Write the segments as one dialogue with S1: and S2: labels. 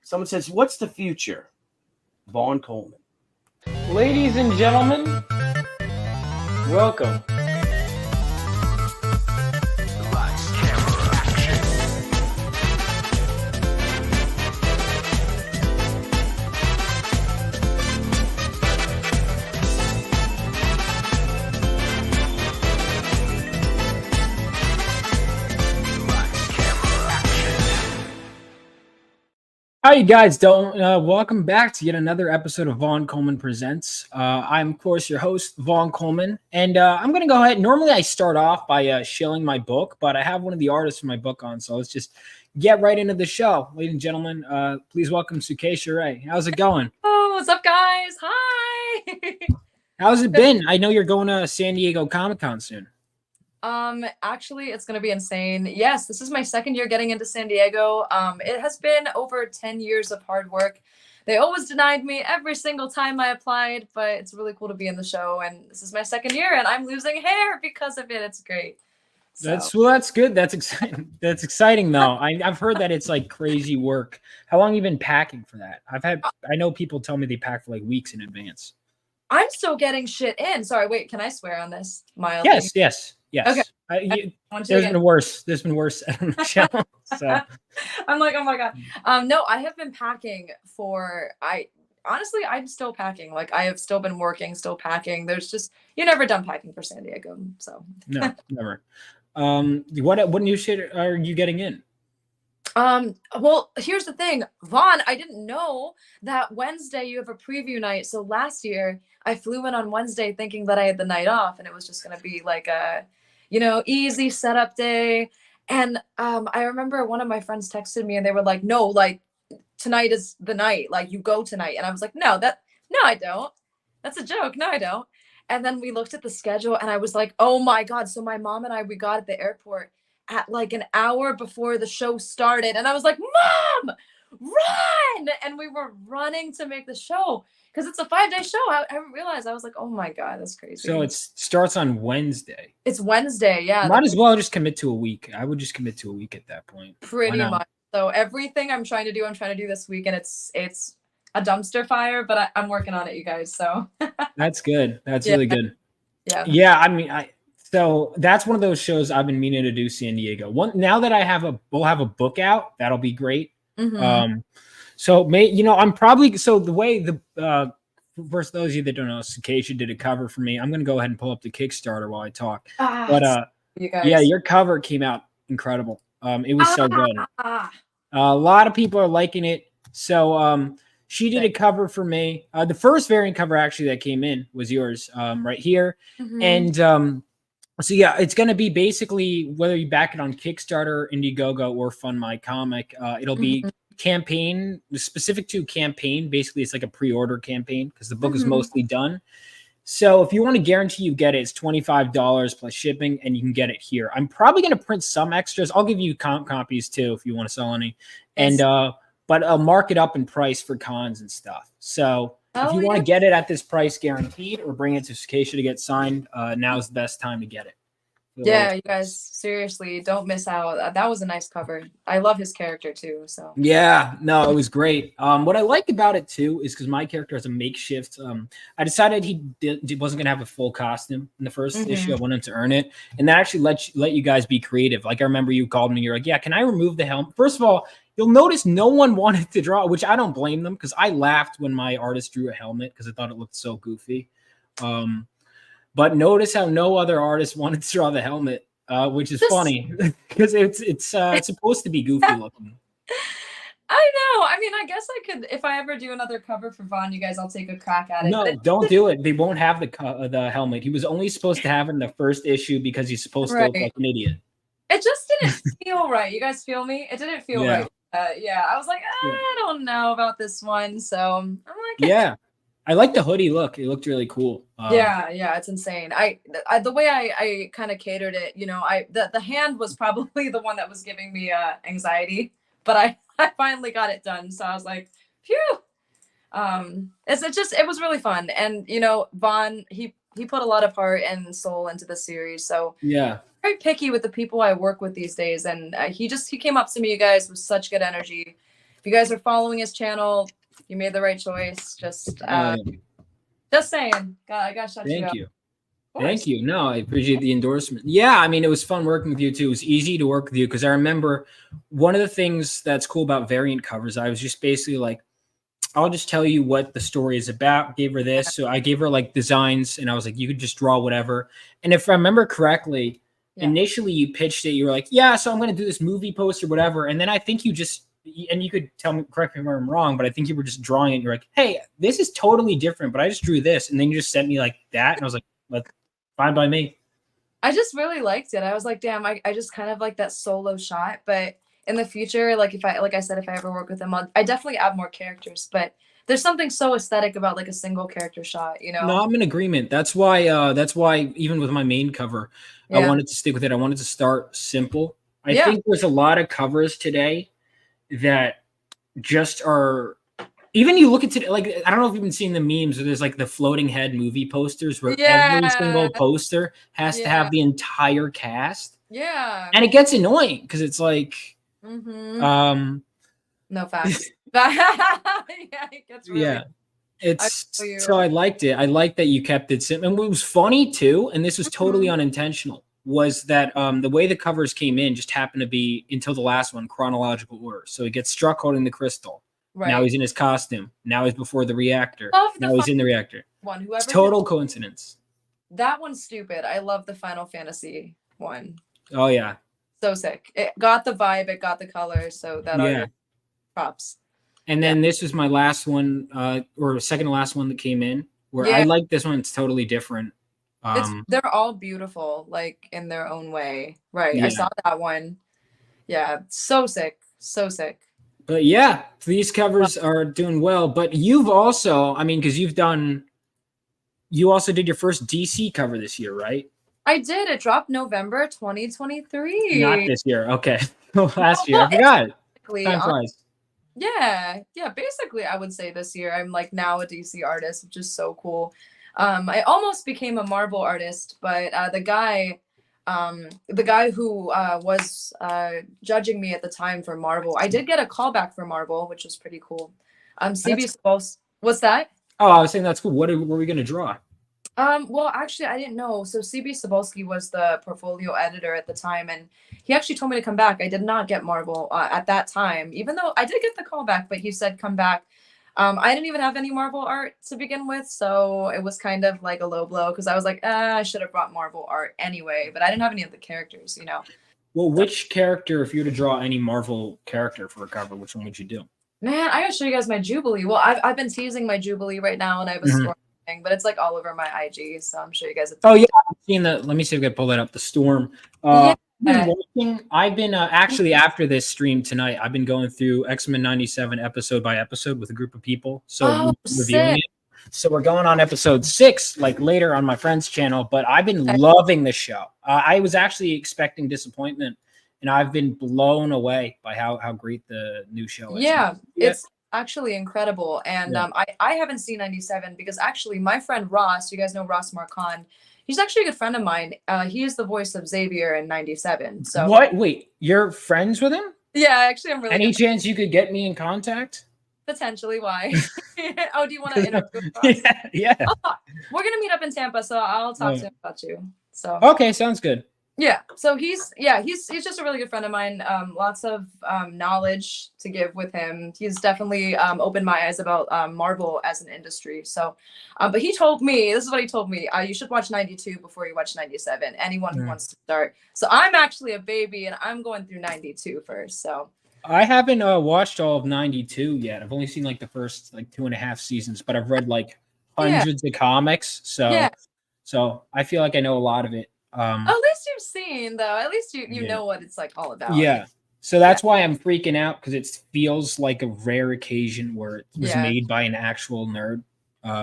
S1: Someone says, "What's the future?" Vaughn Coleman.
S2: Ladies and gentlemen, welcome. Hi, you guys. Welcome back to yet another episode of Vaughn Coleman Presents. I'm, of course, your host, Vaughn Coleman, and I'm going to go ahead. Normally, I start off by shilling my book, but I have one of the artists from my book on, so let's just get right into the show. Ladies and gentlemen, please welcome Sukesha Ray. How's it going?
S3: Oh, what's up, guys? Hi.
S2: How's it been? I know you're going to San Diego Comic-Con soon.
S3: Actually, it's gonna be insane. Yes, this is my second year getting into San Diego. It has been over 10 years of hard work. They always denied me every single time I applied, but it's really cool to be in the show. And this is my second year, and I'm losing hair because of it. It's great. So.
S2: That's good. That's exciting. That's exciting, though. I've heard that it's like crazy work. How long have you been packing for that? I know people tell me they pack for like weeks in advance.
S3: I'm still getting shit in. Sorry, wait. Can I swear on this? Mildly?
S2: Yes. Okay. There's been worse on the show. So
S3: I'm like, oh my God. No, I have been packing honestly, I'm still packing. Like I have still been working, still packing. You're never done packing for San Diego. So
S2: no, never. What new shit are you getting in?
S3: Well, here's the thing, Vaughn, I didn't know that Wednesday you have a preview night. So last year I flew in on Wednesday thinking that I had the night off and it was just going to be like a, easy setup day. And, I remember one of my friends texted me and they were like, no, like tonight is the night, like you go tonight. And I was like, no, I don't. That's a joke. No, I don't. And then we looked at the schedule and I was like, oh my God. So my mom and we got at the airport at like an hour before the show started. And I was like, Mom, run! And we were running to make the show because it's a 5-day show. I didn't realize. I was like, oh my God, that's crazy.
S2: So it starts on Wednesday.
S3: It's Wednesday, yeah.
S2: Might as well just commit to a week. I would just commit to a week at that point.
S3: Pretty much. So everything I'm trying to do this week, and it's a dumpster fire, but I'm working on it, you guys. So
S2: that's good. That's really good.
S3: Yeah.
S2: Yeah. I mean, So that's one of those shows I've been meaning to do San Diego. Now that we'll have a book out, that'll be great. Mm-hmm. I'm probably, so the way for those of you that don't know, Sukesha did a cover for me. I'm going to go ahead and pull up the Kickstarter while I talk.
S3: You guys.
S2: Yeah, your cover came out incredible. It was so good. A lot of people are liking it. So, she did a cover for me. The first variant cover actually that came in was yours, right here. Mm-hmm. And, so yeah, it's going to be basically whether you back it on Kickstarter, Indiegogo, or Fund My Comic. It'll be campaign specific to campaign. Basically, it's like a pre-order campaign because the book is mostly done. So if you want to guarantee you get it, it's $25 plus shipping, and you can get it here. I'm probably going to print some extras. I'll give you copies too if you want to sell any, and but I'll mark it up in price for cons and stuff. So. If you want to get it at this price guaranteed or bring it to Sukesha to get signed, now's the best time to get it.
S3: Yeah, you guys, seriously, don't miss out. That was a nice cover. I love his character too. So
S2: yeah, no, it was great. What I liked about it too is because my character has a makeshift. I decided he wasn't going to have a full costume in the first issue. I wanted to earn it, and that actually let you guys be creative. Like I remember you called me, you're like, "Yeah, can I remove the helmet?" First of all, you'll notice no one wanted to draw, which I don't blame them because I laughed when my artist drew a helmet because I thought it looked so goofy. But notice how no other artist wanted to draw the helmet, which is funny because it's supposed to be goofy looking.
S3: I know. I mean, I guess I could, if I ever do another cover for Vaughn, you guys, I'll take a crack at it.
S2: No, don't do it. They won't have the helmet. He was only supposed to have it in the first issue because he's supposed to look like an idiot.
S3: It just didn't feel right. You guys feel me? It didn't feel right. I was like, I don't know about this one. So I'm like,
S2: yeah, I like the hoodie look. It looked really cool.
S3: Yeah, it's insane. The way I kind of catered it, the hand was probably the one that was giving me anxiety, but I finally got it done. So I was like, phew. It was really fun. And, Vaughn, he put a lot of heart and soul into the series. So
S2: yeah.
S3: Very picky with the people I work with these days. And he came up to me, you guys, with such good energy. if you guys are following his channel, you made the right choice. Just saying. I gotta shout you out.
S2: Thank you. Thank you. No, I appreciate the endorsement. Yeah, I mean, it was fun working with you too. It was easy to work with you because I remember one of the things that's cool about variant covers, I was just basically like, I'll just tell you what the story is about. Gave her this. So I gave her like designs and I was like, you could just draw whatever. And if I remember correctly, initially you pitched it, you were like, yeah, so I'm going to do this movie poster, whatever. And then I think you just, and you could tell me, correct me if I'm wrong, but I think you were just drawing it. And you're like, hey, this is totally different, but I just drew this. And then you just sent me like that. And I was like, fine by me.
S3: I just really liked it. I was like, damn, I just kind of like that solo shot. But in the future, like if I ever work with him, I definitely add more characters. But there's something so aesthetic about like a single character shot, you know?
S2: No, I'm in agreement. That's why even with my main cover, I wanted to stick with it. I wanted to start simple. I think there's a lot of covers today that just are, even you look at today, like, I don't know if you've been seeing the memes where there's like the floating head movie posters where every single poster has to have the entire cast.
S3: Yeah.
S2: And it gets annoying because it's like,
S3: no facts. It gets really,
S2: so I liked it. I liked that you kept it simple. And what was funny too, and this was totally unintentional, was that the way the covers came in just happened to be, until the last one, chronological order. So he gets struck holding the crystal. Right. Now he's in his costume. Now he's before the reactor. Now he's in the reactor. It's total coincidence.
S3: That one's stupid. I love the Final Fantasy one.
S2: Oh yeah.
S3: So sick. It got the vibe. It got the color. So that props.
S2: And then this was my last one, or second to last one that came in, where I like this one. It's totally different.
S3: They're all beautiful, like in their own way. Right. I saw that one. Yeah. So sick. So sick.
S2: But yeah, these covers are doing well. But you've also, I mean, because you also did your first DC cover this year, right?
S3: I did. It dropped November 2023.
S2: Not this year. Okay. Last year. I forgot. Time flies.
S3: Yeah. Basically, I would say this year I'm like now a DC artist, which is so cool. I almost became a Marvel artist, but the guy who was judging me at the time for Marvel, I did get a call back for Marvel, which was pretty cool. CB Sapolsky. What's that?
S2: Oh, I was saying that's cool. What were we gonna draw?
S3: Well, actually, I didn't know. So CB Sapolsky was the portfolio editor at the time, and he actually told me to come back. I did not get Marvel at that time, even though I did get the call back, but he said come back. I didn't even have any Marvel art to begin with, so it was kind of like a low blow because I was like, I should have brought Marvel art anyway, but I didn't have any of the characters, you know.
S2: Well, which character, if you were to draw any Marvel character for a cover, which one would you do?
S3: Man, I gotta show you guys my Jubilee. Well, I've been teasing my Jubilee right now, and I have a storm thing, but it's like all over my IG, so I'm sure you guys have.
S2: Oh yeah, I've seen that. Let me see if I can pull that up. The storm. I've been actually after this stream tonight, I've been going through X-Men 97 episode by episode with a group of people. So reviewing it. So we're going on episode 6, like later on my friend's channel, but I've been loving the show. I was actually expecting disappointment, and I've been blown away by how great the new show is.
S3: Yeah, it's actually incredible. And I haven't seen 97 because actually my friend Ross, you guys know Ross Marcon, he's actually a good friend of mine. He is the voice of Xavier in 97. So
S2: what? Wait, you're friends with him?
S3: Yeah, actually, I'm really.
S2: Any chance you could get me in contact?
S3: Potentially. Why? Oh, do you want to interview Ross?
S2: Yeah.
S3: We're gonna meet up in Tampa, so I'll talk to him about you. So
S2: okay, sounds good.
S3: Yeah. So he's just a really good friend of mine. Lots of knowledge to give with him. He's definitely opened my eyes about Marvel as an industry. So, but he told me, this is what he told me, you should watch 92 before you watch 97. Anyone who wants to start. So I'm actually a baby and I'm going through 92 first. So
S2: I haven't watched all of 92 yet. I've only seen like the first like 2.5 seasons, but I've read like hundreds of comics. So I feel like I know a lot of it.
S3: At least you've seen, though. At least you know what it's like all about.
S2: Yeah. So that's why I'm freaking out, because it feels like a rare occasion where it was made by an actual nerd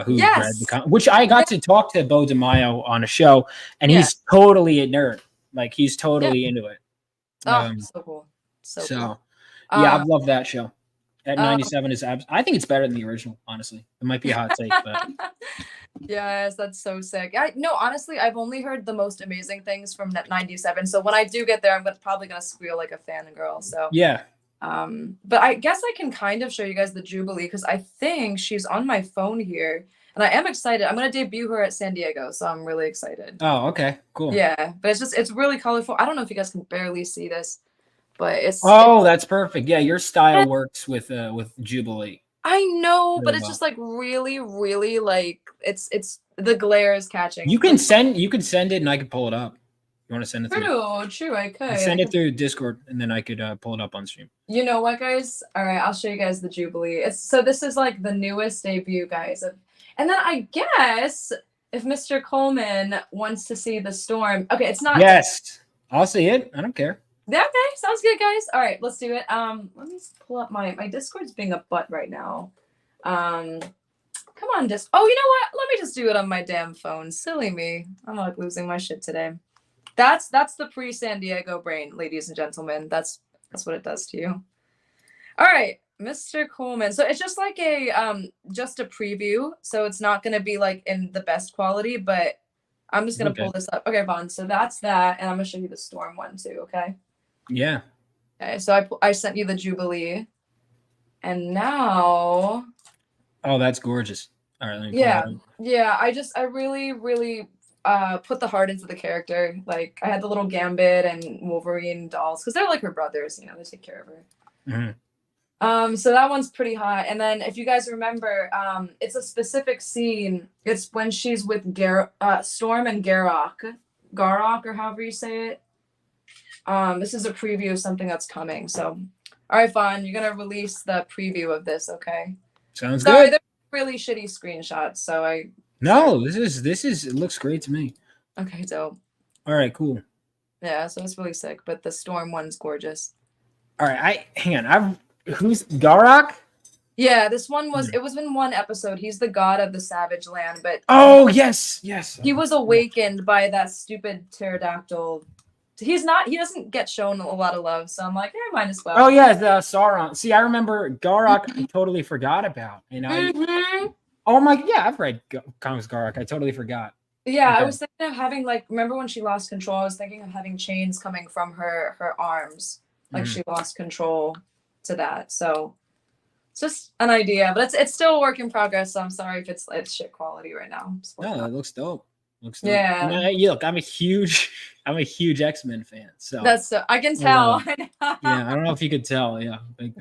S2: who read the comic. Which I got to talk to Bo DeMaio on a show, and he's totally a nerd. Like he's totally into it.
S3: So cool. So cool.
S2: Yeah, I've loved that show. At 97 is I think it's better than the original, honestly. It might be a hot take, but
S3: yes, that's so sick. No, honestly, I've only heard the most amazing things from 97. So when I do get there, I'm probably gonna squeal like a fangirl. So
S2: yeah.
S3: But I guess I can kind of show you guys the Jubilee because I think she's on my phone here, and I am excited. I'm gonna debut her at San Diego, so I'm really excited.
S2: Oh, okay, cool.
S3: Yeah, but it's really colorful. I don't know if you guys can barely see this, but
S2: that's perfect. Yeah, your style works with Jubilee.
S3: I know,
S2: Really
S3: but it's
S2: well.
S3: just like really like it's the glare is catching.
S2: You can send it, and I could pull it up. You want to send it through?
S3: True, I could.
S2: Send it through Discord, and then I could pull it up on stream.
S3: You know what, guys? All right, I'll show you guys the Jubilee. So this is like the newest debut, guys. And then I guess if Mr. Coleman wants to see the storm, okay, it's not.
S2: Yes, I'll see it. I don't care.
S3: Yeah, okay, sounds good, guys. All right, let's do it. Let me pull up my Discord's being a butt right now. Come on, Oh, you know what? Let me just do it on my damn phone. Silly me. I'm like losing my shit today. That's the pre-San Diego brain, ladies and gentlemen. That's what it does to you. All right, Mr. Coleman. So it's just like just a preview. So it's not going to be like in the best quality, but I'm just going to pull this up. Okay, Vaughn. So that's that. And I'm going to show you the storm one too. Okay.
S2: Yeah.
S3: Okay. So I sent you the Jubilee. And now.
S2: Oh, that's gorgeous. All right. Let me
S3: yeah. I really put the heart into the character. Like I had the little Gambit and Wolverine dolls because they're like her brothers. You know, they take care of her.
S2: Mm-hmm.
S3: So that one's pretty hot. And then if you guys remember, it's a specific scene. It's when she's with Storm and Garrock, or however you say it. This is a preview of something that's coming. So, all right, Vaughn, you're gonna release the preview of this, okay?
S2: Sounds
S3: Sorry,
S2: good.
S3: they're really shitty screenshots. So
S2: this is it looks great to me.
S3: Okay, dope.
S2: All right, cool.
S3: Yeah, so it's really sick, but the Storm one's gorgeous.
S2: All right, hang on. Who's Garrock?
S3: Yeah, this one was it was in one episode. He's the god of the savage land, but
S2: yes.
S3: He was awakened by that stupid pterodactyl. He doesn't get shown a lot of love, so I'm like, might as well.
S2: Oh yeah, the Sauron. See, I remember Garrock. I totally forgot about, and I've read comics Garrock. I totally forgot.
S3: Yeah, okay. I was thinking of having remember when she lost control? I was thinking of having chains coming from her arms, she lost control to that. So it's just an idea, but it's still a work in progress. So I'm sorry if it's shit quality right now.
S2: No, it looks dope.
S3: Yeah.
S2: Look, I'm a huge X-Men fan. So
S3: that's I can tell.
S2: Yeah, I don't know if you could tell. Yeah,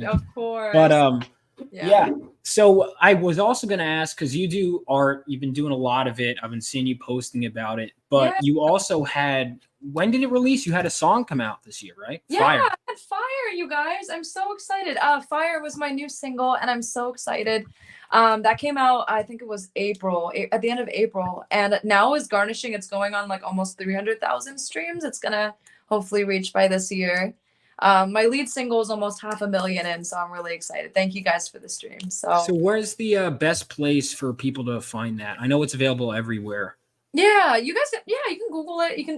S3: of course.
S2: But yeah. So I was also going to ask because you do art. You've been doing a lot of it. I've been seeing you posting about it. But you also had. When did it release? You had a song come out this year, right?
S3: Yeah, I had Fire, you guys. I'm so excited. Fire was my new single, and I'm so excited. That came out, I think it was at the end of April, and now is garnishing. It's going on almost 300,000 streams. It's gonna hopefully reach by this year. My lead single is almost 500,000 in, so I'm really excited. Thank you guys for the stream. So
S2: where's the best place for people to find that? I know it's available everywhere.
S3: Yeah, you guys. Yeah, you can Google it. You can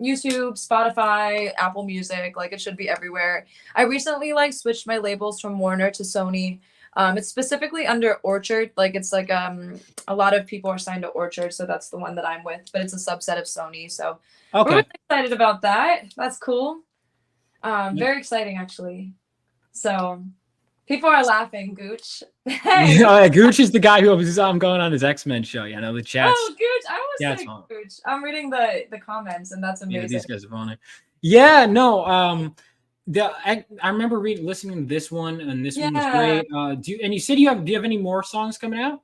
S3: YouTube, Spotify, Apple Music. It should be everywhere. I recently switched my labels from Warner to Sony. It's specifically under Orchard. It's a lot of people are signed to Orchard, so that's the one that I'm with. But it's a subset of Sony. So we're really excited about that. That's cool. Very exciting, actually. So. People are laughing, Gooch. Hey.
S2: Gooch is the guy who was going on his X-Men show. You know, the chat.
S3: Oh, Gooch. I was saying Gooch. I'm reading the comments, and that's amazing.
S2: Yeah, these guys are funny. Yeah, no. I remember listening to this one, and this one was great. You said do you have any more songs coming out?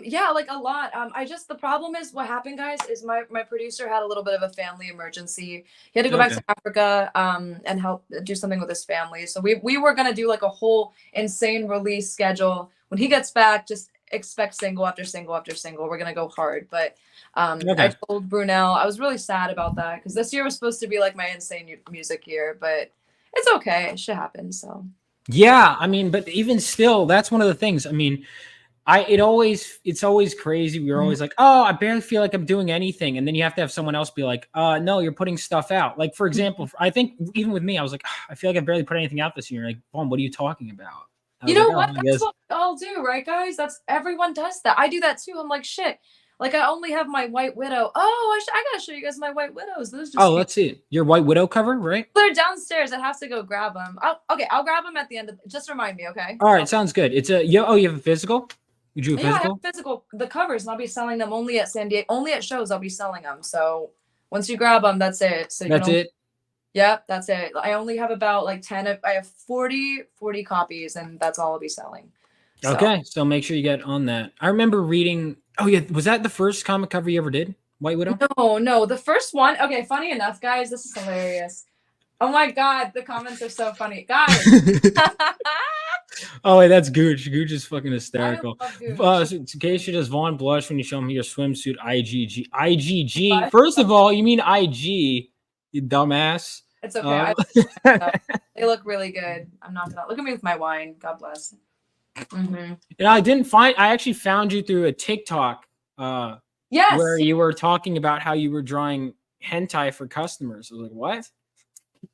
S3: Yeah, a lot. The problem is what happened, guys, is my producer had a little bit of a family emergency. He had to go back to Africa, and help do something with his family. So we were going to do a whole insane release schedule. When he gets back, just expect single after single after single. We're going to go hard. But, I told Brunel, I was really sad about that because this year was supposed to be my insane music year, but it's okay. It should happen. So. Yeah.
S2: I mean, but even still, that's one of the things. I mean, it's always crazy. We're always I barely feel like I'm doing anything. And then you have to have someone else be no, you're putting stuff out. For example, I think even with me, I was I feel like I barely put anything out this year. Vaughn, what are you talking about?
S3: You know what? That's what we all do, right, guys? Everyone does that. I do that too. I'm shit. Like I only have my White Widow. Oh, I gotta show you guys my White Widows. Those just
S2: let's see it. Your White Widow cover, right?
S3: they're downstairs. I have to go grab them. Okay, I'll grab them at the end of. Just remind me, okay?
S2: All right, sounds good. It's a you have a physical? You drew a
S3: Yeah, I have
S2: physical?
S3: physical the covers, and I'll be selling them only at San Diego. Only at shows I'll be selling them. So once you grab them, that's it. So
S2: That's it.
S3: Yep, that's it. I only have about like 10 of. I have 40 copies, and that's all I'll be selling. So.
S2: Okay, so make sure you get on that. I remember reading. Oh yeah, was that the first comic cover you ever did? White Widow?
S3: No, the first one. Okay, funny enough, guys, this is hilarious. Oh my god, the comments are so funny, guys.
S2: Oh wait, that's Gooch. Gooch is fucking hysterical.
S3: Sukesha
S2: does Vaughn blush when you show him your swimsuit? IGG. First of all, you mean IG? You dumbass.
S3: It's okay. They look really good. I'm not gonna look at me with my wine. God bless. Mm-hmm.
S2: I actually found you through a TikTok.
S3: Yes.
S2: Where you were talking about how you were drawing hentai for customers. I was like, what?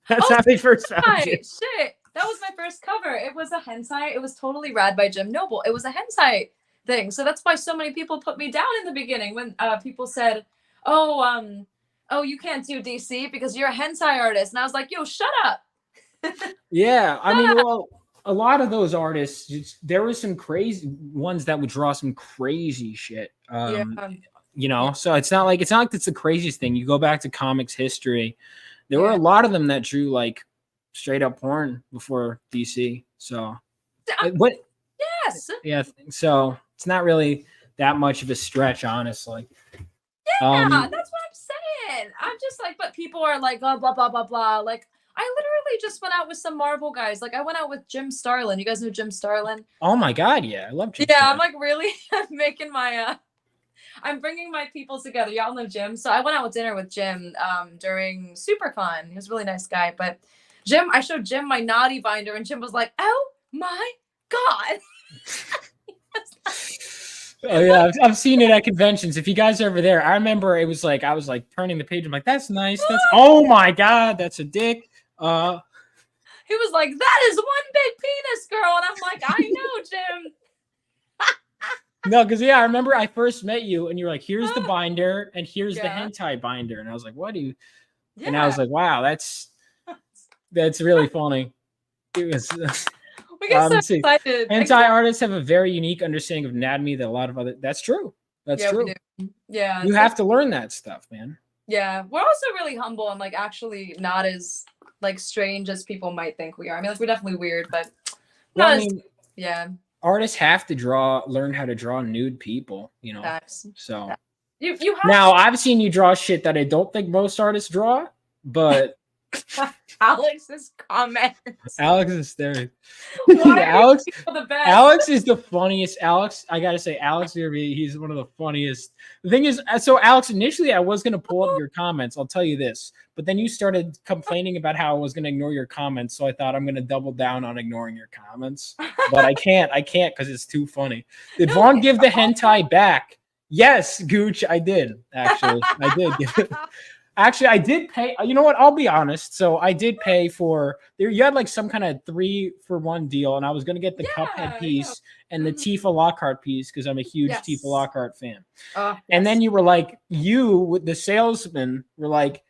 S2: That's how they first found you.
S3: Shit. That was my first cover. It was a hentai. It was totally rad by Jim Noble. It was a hentai thing. So that's why so many people put me down in the beginning when people said, oh, you can't do DC because you're a hentai artist. And I was like, yo, shut up.
S2: Yeah. I mean, well, a lot of those artists, there were some crazy ones that would draw some crazy shit. You know, so it's not like it's the craziest thing. You go back to comics history. There were a lot of them that drew like straight up porn before DC. So what?
S3: Yes.
S2: Yeah. So it's not really that much of a stretch, honestly.
S3: Yeah, that's what I'm saying. I'm just like, but people are like, oh, blah, blah, blah, blah. Like, I literally just went out with some Marvel guys. Like, I went out with Jim Starlin. You guys know Jim Starlin?
S2: Oh my God. Yeah. I love Jim.
S3: Yeah. I'm like, really making my, I'm bringing my people together. Y'all know Jim. So I went out with dinner with Jim during SuperCon. He was a really nice guy. But Jim, I showed Jim my naughty binder, and Jim was like, oh my God.
S2: Oh yeah, I've seen it at conventions. If you guys are ever there, I remember it was like I was like turning the page. I'm like, that's nice. That's oh my God, that's a dick.
S3: He was like, that is one big penis, girl. And I'm like, I know, Jim.
S2: No, because I remember I first met you and you're like, here's the binder and here's the hentai binder. And I was like, what do you? Yeah. And I was like, wow, that's really funny. It was
S3: we get so excited.
S2: Hentai artists have a very unique understanding of anatomy that a lot of other that's true. That's true.
S3: Yeah.
S2: You have to learn that stuff, man.
S3: Yeah. We're also really humble and like actually not as like strange as people might think we are. I mean, like we're definitely weird, but yeah.
S2: Artists have to learn how to draw nude people, you know. So
S3: you have
S2: now I've seen you draw shit that I don't think most artists draw, but
S3: Alex's comments.
S2: Alex is there. Alex is the funniest. Alex, I gotta say, Alex he's one of the funniest. The thing is, so Alex, initially I was gonna pull up your comments. I'll tell you this, but then you started complaining about how I was gonna ignore your comments. So I thought I'm gonna double down on ignoring your comments, but I can't because it's too funny. Did Vaughn give the hentai back? Yes, Gooch, I did. Actually, I did give it. Actually, I did pay. You know what? I'll be honest. So I did pay for there. You had like some kind of 3-for-1 deal, and I was going to get the Cuphead piece and the Tifa Lockhart piece because I'm a huge Tifa Lockhart fan. And then you were like, the salesman, were like,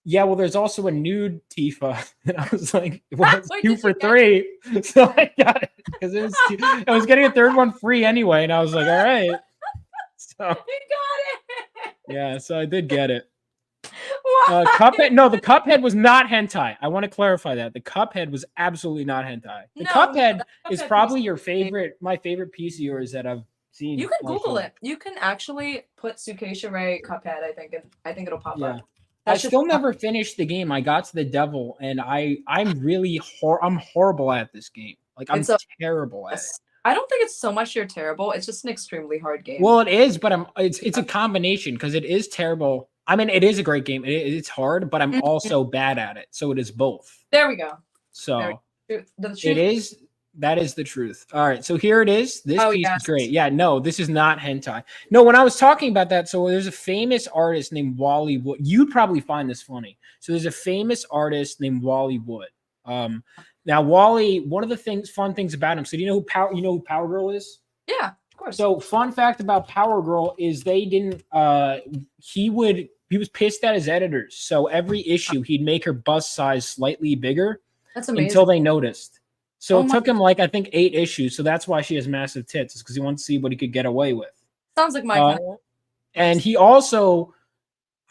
S2: yeah, well, there's also a nude Tifa, and I was like, well, it's 2 for 3, so I got it because I was getting a third one free anyway, and I was like, all right. So you got
S3: it.
S2: Yeah, so I did get it. Cuphead. No, the Cuphead was not hentai. I want to clarify that. The Cuphead was absolutely not hentai. The Cuphead is probably my favorite piece of yours that I've seen.
S3: You can Google it. You can actually put Sukesha Ray Cuphead, I think it'll pop up.
S2: I still never finished the game. I got to the devil, and I'm really I'm horrible at this game. Like I'm terrible at it.
S3: I don't think it's so much you're terrible. It's just an extremely hard game.
S2: Well, it is, but it's a combination because it is terrible. I mean, it is a great game. It's hard, but I'm also bad at it. So it is both.
S3: There we go.
S2: So that is the truth. All right. So here it is. This piece is great. Yeah, no, this is not hentai. No, when I was talking about that, so there's a famous artist named Wally Wood. You'd probably find this funny. So there's a famous artist named Wally Wood. Now Wally, one of the fun things about him. So do you know who Power Girl is?
S3: Yeah. Of course.
S2: So, fun fact about Power Girl is they didn't. He was pissed at his editors. So every issue he'd make her bust size slightly bigger
S3: That's amazing.
S2: until they noticed. So
S3: Oh
S2: it
S3: my
S2: took him like I think 8 issues. So that's why she has massive tits, because he wanted to see what he could get away with.
S3: Sounds like my kind of.
S2: And he also,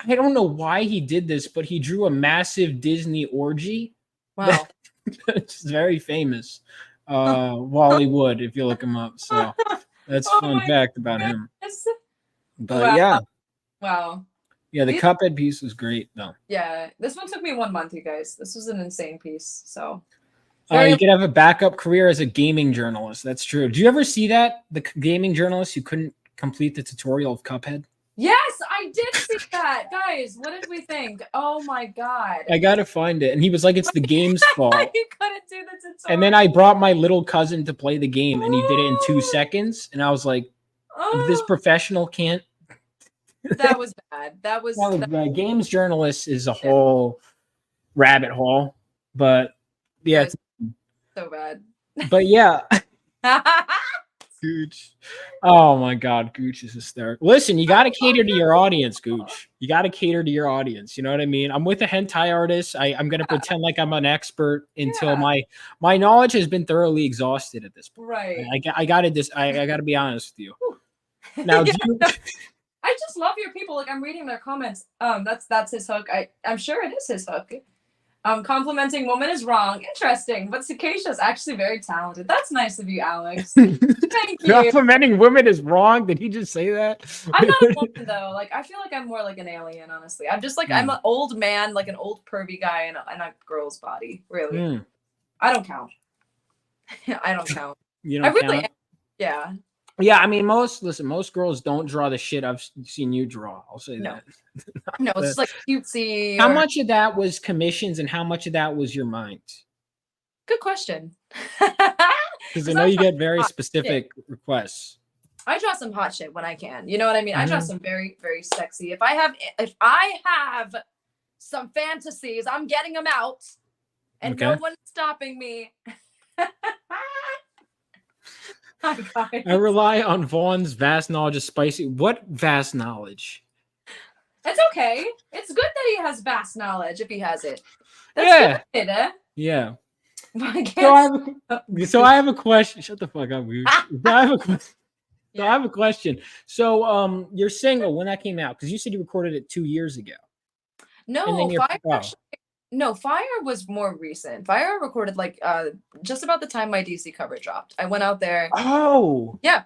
S2: I don't know why he did this, but he drew a massive Disney orgy.
S3: Wow.
S2: It's very famous. Wally Wood, if you look him up. So that's a fun fact about him. But
S3: Wow.
S2: yeah.
S3: Wow.
S2: Yeah, the Cuphead piece was great though.
S3: Yeah, this one took me 1 month, you guys. This was an insane piece. So
S2: you could have a backup career as a gaming journalist. That's true. Do you ever see that? The gaming journalist who couldn't complete the tutorial of Cuphead?
S3: Yes, I did see that. Guys, what did we think? Oh my god.
S2: I gotta find it. And he was like, it's the game's fault.
S3: You couldn't do the tutorial.
S2: And then I brought my little cousin to play the game and he did it in 2 seconds. And I was like, this professional can't.
S3: That was bad. That was
S2: the games journalist is a whole rabbit hole. But yeah.
S3: So bad.
S2: But yeah. Gooch. Oh my God, Gooch is hysterical. Listen, you got to cater to your audience, Gooch. You got to cater to your audience. You know what I mean? I'm with a hentai artist. I'm going to pretend like I'm an expert until my knowledge has been thoroughly exhausted at this point.
S3: Right.
S2: I got to be honest with you. Now,
S3: I just love your people. Like, I'm reading their comments. That's his hook. I'm sure it is his hook. Complimenting woman is wrong. Interesting, but Sukesha is actually very talented. That's nice of you, Alex. Thank you.
S2: Complimenting women is wrong. Did he just say that?
S3: I'm not a woman though. Like, I feel like I'm more like an alien, honestly. I'm just like I'm an old man, like an old pervy guy in a girl's body. Really, I don't count. I don't count.
S2: You don't count?
S3: Yeah.
S2: Yeah, I mean, most girls don't draw the shit I've seen you draw. I'll say that.
S3: No, it's just like cutesy.
S2: How much of that was commissions and how much of that was your mind?
S3: Good question.
S2: Because I know you get very specific requests.
S3: I draw some hot shit when I can. You know what I mean? I draw some very, very sexy. If I have some fantasies, I'm getting them out, and no one's stopping me.
S2: I rely on Vaughn's vast knowledge of spicy. What vast knowledge?
S3: It's okay. It's good that he has vast knowledge if he has it. That's good,
S2: Yeah. So I have a question. Shut the fuck up, dude. I have a question. So you're single when that came out, because you said you recorded it 2 years ago.
S3: No, Fire was more recent. Fire recorded like just about the time my DC cover dropped. I went out there.
S2: Oh.
S3: Yeah.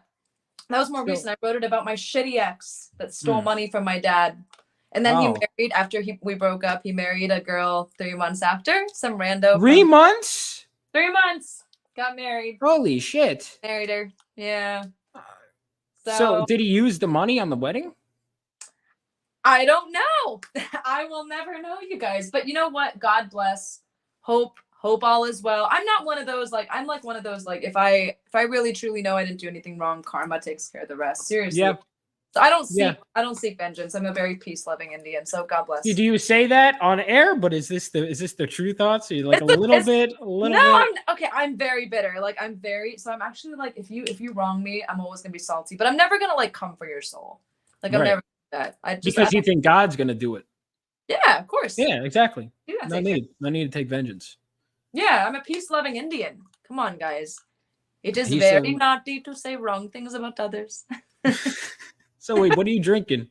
S3: That was more recent. I wrote it about my shitty ex that stole money from my dad. And then he married after we broke up. He married a girl 3 months after. Some rando.
S2: 3 months?
S3: 3 months. Got married.
S2: Holy shit.
S3: Married her. Yeah.
S2: So did he use the money on the wedding?
S3: I don't know. I will never know, you guys. But you know what? God bless. Hope all is well. I'm not one of those, like, I'm like one of those, like, if I really truly know I didn't do anything wrong, karma takes care of the rest. Seriously. Yeah. So I don't seek vengeance. I'm a very peace-loving Indian. So God bless.
S2: Do you say that on air? But is this the true thoughts? Are you like a little bit?
S3: I'm very bitter. Like I'm actually like, if you wrong me, I'm always gonna be salty. But I'm never gonna like come for your soul. Like I'm never that.
S2: Because you think God's gonna do it.
S3: Yeah, of course.
S2: Yeah, exactly. No need to take vengeance.
S3: Yeah, I'm a peace-loving Indian. Come on, guys. It is very naughty to say wrong things about others.
S2: So wait, what are you drinking?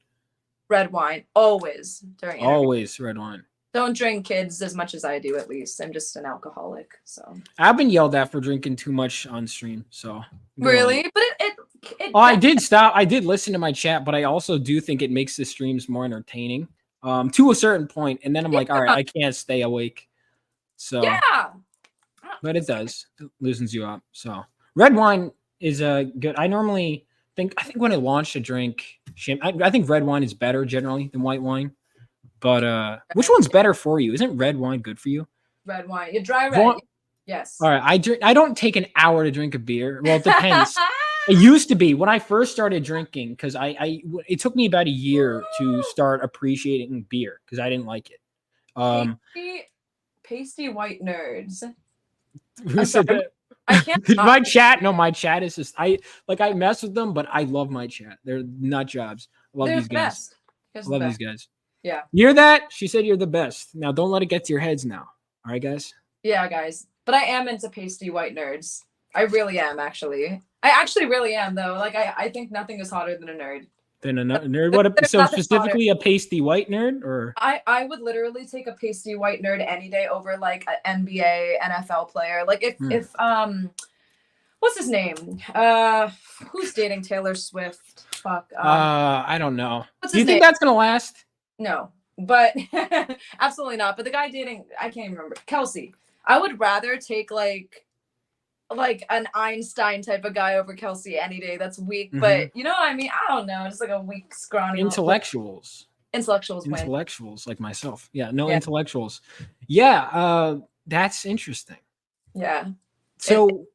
S3: Red wine, always during interviews.
S2: Always red wine.
S3: Don't drink, kids, as much as I do. At least I'm just an alcoholic. So
S2: I've been yelled at for drinking too much on stream. So
S3: really, but
S2: I did stop. I did listen to my chat, but I also do think it makes the streams more entertaining to a certain point. And then I'm like, all right, I can't stay awake. So but it does. It loosens you up. So red wine is good. I think when I launched a drink, I think red wine is better generally than white wine. But which one's better for you? Isn't red wine good for you?
S3: Red wine. You dry red. Yes.
S2: All right. I don't take an hour to drink a beer. Well, it depends. It used to be when I first started drinking, because it took me about a year to start appreciating beer because I didn't like it.
S3: Pasty white nerds.
S2: Who said that?
S3: I can't.
S2: My chat, no, my chat is just I mess with them, but I love my chat. They're nut jobs. I love
S3: They're
S2: these
S3: the
S2: guys.
S3: best. Here's
S2: I love
S3: the
S2: these
S3: best.
S2: guys.
S3: Yeah.
S2: You hear that? She said you're the best. Now don't let it get to your heads now. All right, guys?
S3: Yeah, guys. But I am into pasty white nerds. I really am, actually. I actually really am, though. Like, I think nothing is hotter than a nerd.
S2: Then a nerd. What?
S3: There's
S2: So
S3: nothing
S2: specifically a pasty white nerd, or
S3: I would literally take a pasty white nerd any day over like an NBA, NFL player. Like if what's his name? Who's dating Taylor Swift? Fuck.
S2: I don't know.
S3: What's
S2: Do you
S3: his
S2: think
S3: name?
S2: that's gonna last?
S3: No, but absolutely not. But the guy dating, I can't even remember. Kelsey. I would rather take like an Einstein type of guy over Kelsey any day. That's weak, but you know what I mean? I don't know. Just like a weak, scrawny
S2: Intellectuals.
S3: Intellectuals win.
S2: Intellectuals like myself. Yeah, no
S3: Yeah.
S2: intellectuals. Yeah, that's interesting.
S3: Yeah.
S2: So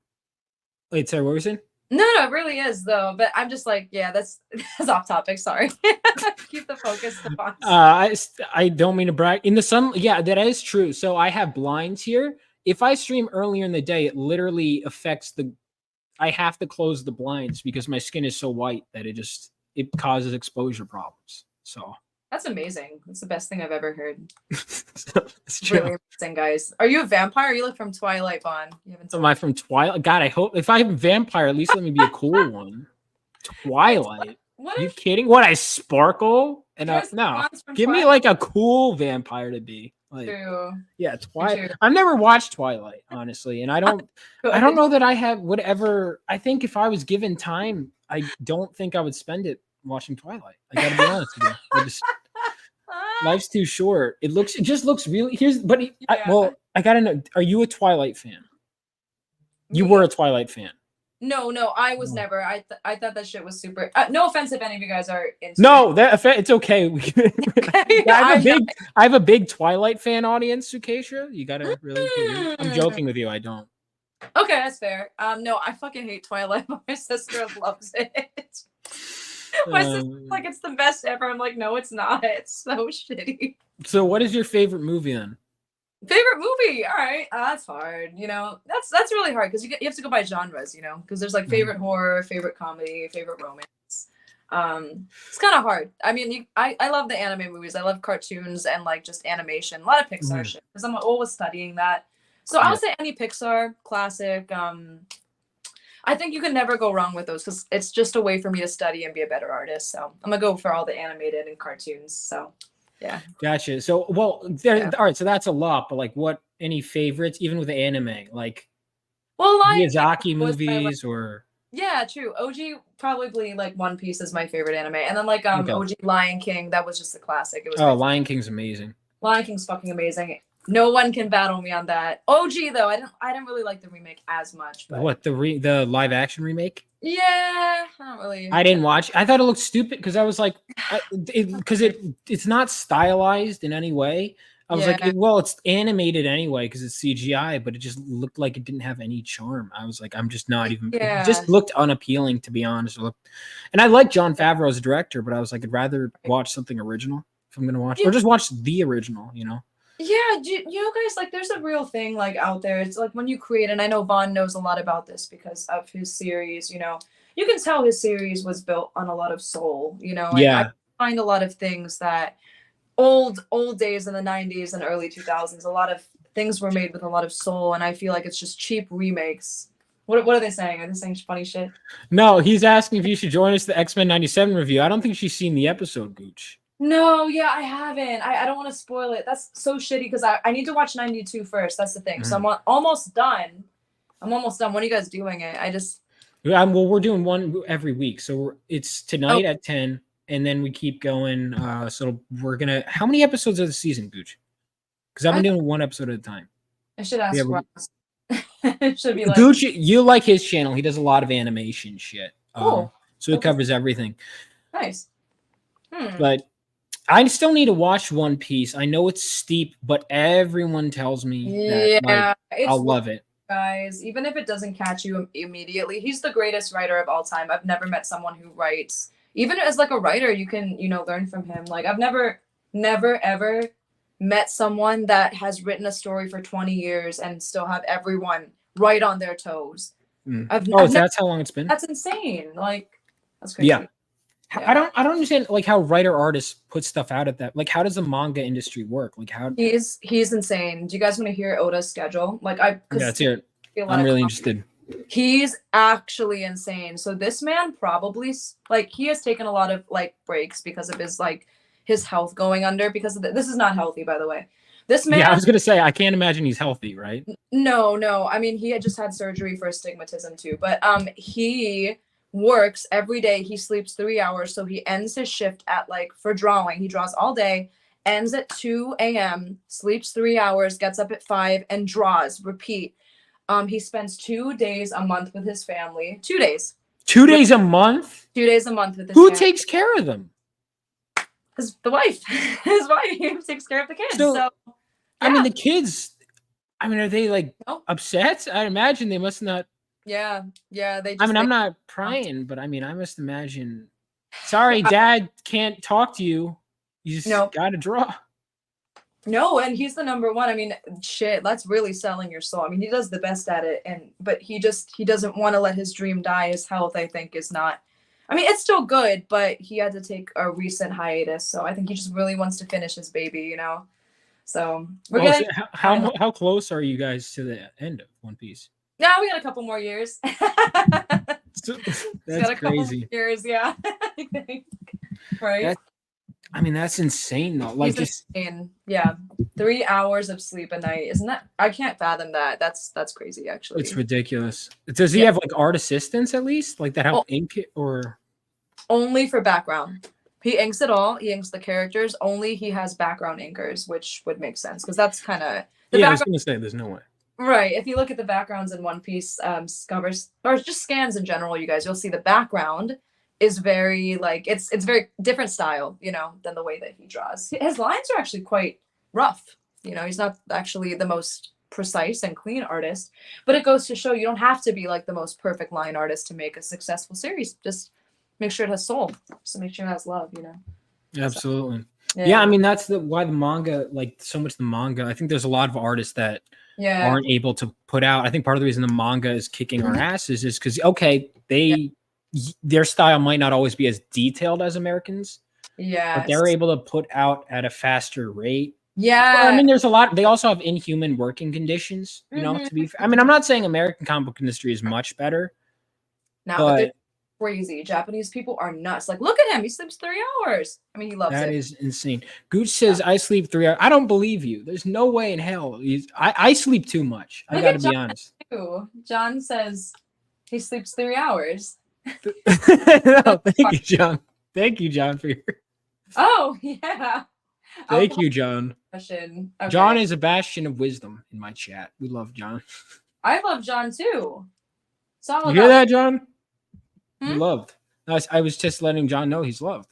S2: wait, sorry, what were you saying?
S3: No, it really is though. But I'm just like, yeah, that's off topic. Sorry. Keep the focus.
S2: I don't mean to brag. In the sun, yeah, that is true. So I have blinds here. If I stream earlier in the day, it literally affects I have to close the blinds because my skin is so white that it causes exposure problems. So
S3: that's amazing. That's the best thing I've ever heard.
S2: it's true.
S3: Really amazing, guys. Are you a vampire? Or you look from Twilight, Vaughn. You haven't.
S2: Am I from Twilight? God, I hope if I'm a vampire, at least let me be a cool one. Twilight.
S3: What
S2: Are you kidding? What, I sparkle? And no, give me like a cool vampire to be. Like,
S3: True.
S2: Yeah, Twilight. I've never watched Twilight, honestly, and I don't know that I have whatever. I think if I was given time, I don't think I would spend it watching Twilight. I gotta be honest with you. Life's too short. It just looks really. I gotta know. Are you a Twilight fan? You were a Twilight fan.
S3: No, I was never. I thought that shit was super. No offense if any of you guys are into.
S2: No, it's okay. I have a big Twilight fan audience, Sukesha. You gotta really. I'm joking with you. I don't.
S3: Okay, that's fair. No, I fucking hate Twilight, but my sister loves it. My sister's like, it's the best ever. I'm like, no, it's not. It's so shitty.
S2: So, what is your favorite movie then?
S3: Favorite movie? All right, that's hard. You know, that's really hard because you have to go by genres. You know, because there's like favorite horror, favorite comedy, favorite romance. It's kind of hard. I mean, I love the anime movies. I love cartoons and like just animation. A lot of Pixar shit because I'm always studying that. So I would say any Pixar classic. I think you can never go wrong with those because it's just a way for me to study and be a better artist. So I'm gonna go for all the animated and cartoons. So. Yeah.
S2: Gotcha. So, all right. So that's a lot, but like, any favorites, even with the anime, like, Miyazaki movies or?
S3: Yeah, true. OG probably like One Piece is my favorite anime, and then like OG Lion King. That was just a classic. It was.
S2: Lion King's amazing.
S3: Lion King's fucking amazing. No one can battle me on that. OG though, I didn't really like the remake as much. But...
S2: What, the live action remake?
S3: Yeah, I don't really.
S2: I didn't watch. I thought it looked stupid because I was like, because it's not stylized in any way. I was like, it's animated anyway because it's CGI, but it just looked like it didn't have any charm. I was like, I'm just not even. It just looked unappealing, to be honest. And I like Jon Favreau as a director, but I was like, I'd rather watch something original if I'm gonna watch, or just watch the original. You know.
S3: Yeah, you know, guys, like there's a real thing like out there. It's like when you create, and I know Vaughn knows a lot about this because of his series, you know, you can tell his series was built on a lot of soul, you know.
S2: Yeah.
S3: I find a lot of things that old days in the 90s and early 2000s, a lot of things were made with a lot of soul, and I feel like it's just cheap remakes. What are they saying? Are they saying funny shit?
S2: No, he's asking if you should join us the X-Men 97 review. I don't think she's seen the episode, Gooch.
S3: No, yeah, I haven't. I don't want to spoil it. That's so shitty because I need to watch 92 first. That's the thing. So I'm almost done. When are you guys doing it?
S2: Well, we're doing one every week. So it's tonight at 10, and then we keep going. So we're gonna. How many episodes of the season, Gooch? Because I've been doing one episode at a time.
S3: I should ask Ross. It should be like
S2: Gooch. You like his channel? He does a lot of animation shit.
S3: Cool.
S2: So it covers everything.
S3: Nice.
S2: But. I still need to watch One Piece. I know it's steep, but everyone tells me that I'll love it.
S3: Guys, even if it doesn't catch you immediately, he's the greatest writer of all time. I've never met someone who writes. Even as like a writer, you can, learn from him. Like I've never ever met someone that has written a story for 20 years and still have everyone right on their toes.
S2: That's how long it's been?
S3: That's insane. Like, that's crazy.
S2: Yeah. I don't understand like how writer artists put stuff out at that. Like, how does the manga industry work? Like, how
S3: he's insane. Do you guys want to hear Oda's schedule? Like,
S2: let's hear it. I'm really interested.
S3: He's actually insane. So this man probably like he has taken a lot of like breaks because of his health going under because of this is not healthy, by the way. This man.
S2: Yeah, I was gonna say I can't imagine he's healthy, right?
S3: No. I mean, he had just had surgery for astigmatism too, but he works every day. He sleeps 3 hours, so he ends his shift at like for drawing. He draws all day, ends at 2 a.m., sleeps 3 hours, gets up at 5, and draws. Repeat. He spends 2 days a month with his family. 2 days.
S2: 2 days a month?
S3: 2 days a month with his
S2: Who
S3: family.
S2: takes care of them?
S3: The wife. His wife takes care of the kids. So yeah.
S2: I mean, the kids, I mean, are they like upset? I imagine they must not.
S3: Yeah. They just,
S2: I'm not prying, but I mean, I must imagine. Sorry, Dad can't talk to you. You just got to draw.
S3: No, and he's the number one. I mean, shit, that's really selling your soul. I mean, he does the best at it, but he doesn't want to let his dream die. His health, I think, is not. I mean, it's still good, but he had to take a recent hiatus, so I think he just really wants to finish his baby, you know. So we're gonna.
S2: How close are you guys to the end of One Piece?
S3: Yeah, we got a couple more years.
S2: That's crazy.
S3: Years, yeah. I think. Right.
S2: That's insane though. Like just
S3: insane. Yeah. 3 hours of sleep a night. Isn't that? I can't fathom that. That's crazy actually.
S2: It's ridiculous. Does he have like art assistants at least? Like that help ink it or
S3: only for background? He inks it all. He inks the characters. Only he has background inkers, which would make sense because that's kind of
S2: I was gonna say there's no way.
S3: Right. If you look at the backgrounds in One Piece covers or just scans in general, you guys, you'll see the background is very like it's very different style, you know, than the way that he draws. His lines are actually quite rough. You know, he's not actually the most precise and clean artist, but it goes to show you don't have to be like the most perfect line artist to make a successful series. Just make sure it has soul. So make sure it has love, you know.
S2: Absolutely. So, yeah, I mean that's why the manga, like so much the manga. I think there's a lot of artists that aren't able to put out. I think part of the reason the manga is kicking our asses is because their style might not always be as detailed as Americans.
S3: Yeah.
S2: But they're able to put out at a faster rate.
S3: Yeah.
S2: Well, I mean, there's a lot. They also have inhuman working conditions, you know, to be fair. I mean, I'm not saying American comic book industry is much better.
S3: No, but they're crazy. Japanese people are nuts. Like, look at him. He sleeps 3 hours. I mean, he loves it.
S2: That is insane. Gooch says, I sleep 3 hours. I don't believe you. There's no way in hell. I sleep too much. I got to be honest.
S3: John says he sleeps 3 hours.
S2: No, thank you, John. Thank you, John, for your.
S3: Oh yeah.
S2: Thank you, John.
S3: Okay.
S2: John is a bastion of wisdom in my chat. We love John.
S3: I love John too.
S2: You hear that, John? You loved. I was just letting John know he's loved.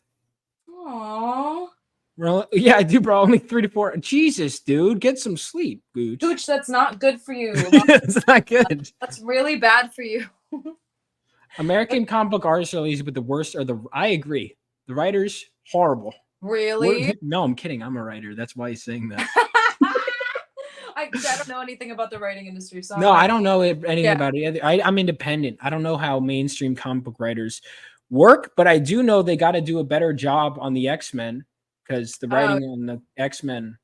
S3: Aww.
S2: Yeah, I do, bro. Only 3 to 4. Jesus, dude, get some sleep, Gooch.
S3: Gooch, that's not good for you.
S2: It's not good.
S3: That's really bad for you.
S2: American comic book artists are lazy, but the worst are I agree. The writers, horrible.
S3: Really?
S2: No, I'm kidding. I'm a writer. That's why he's saying that.
S3: I don't know anything about the writing industry. So
S2: no, I don't know anything about it either. I'm independent. I don't know how mainstream comic book writers work, but I do know they got to do a better job on the X-Men because the writing on the X-Men,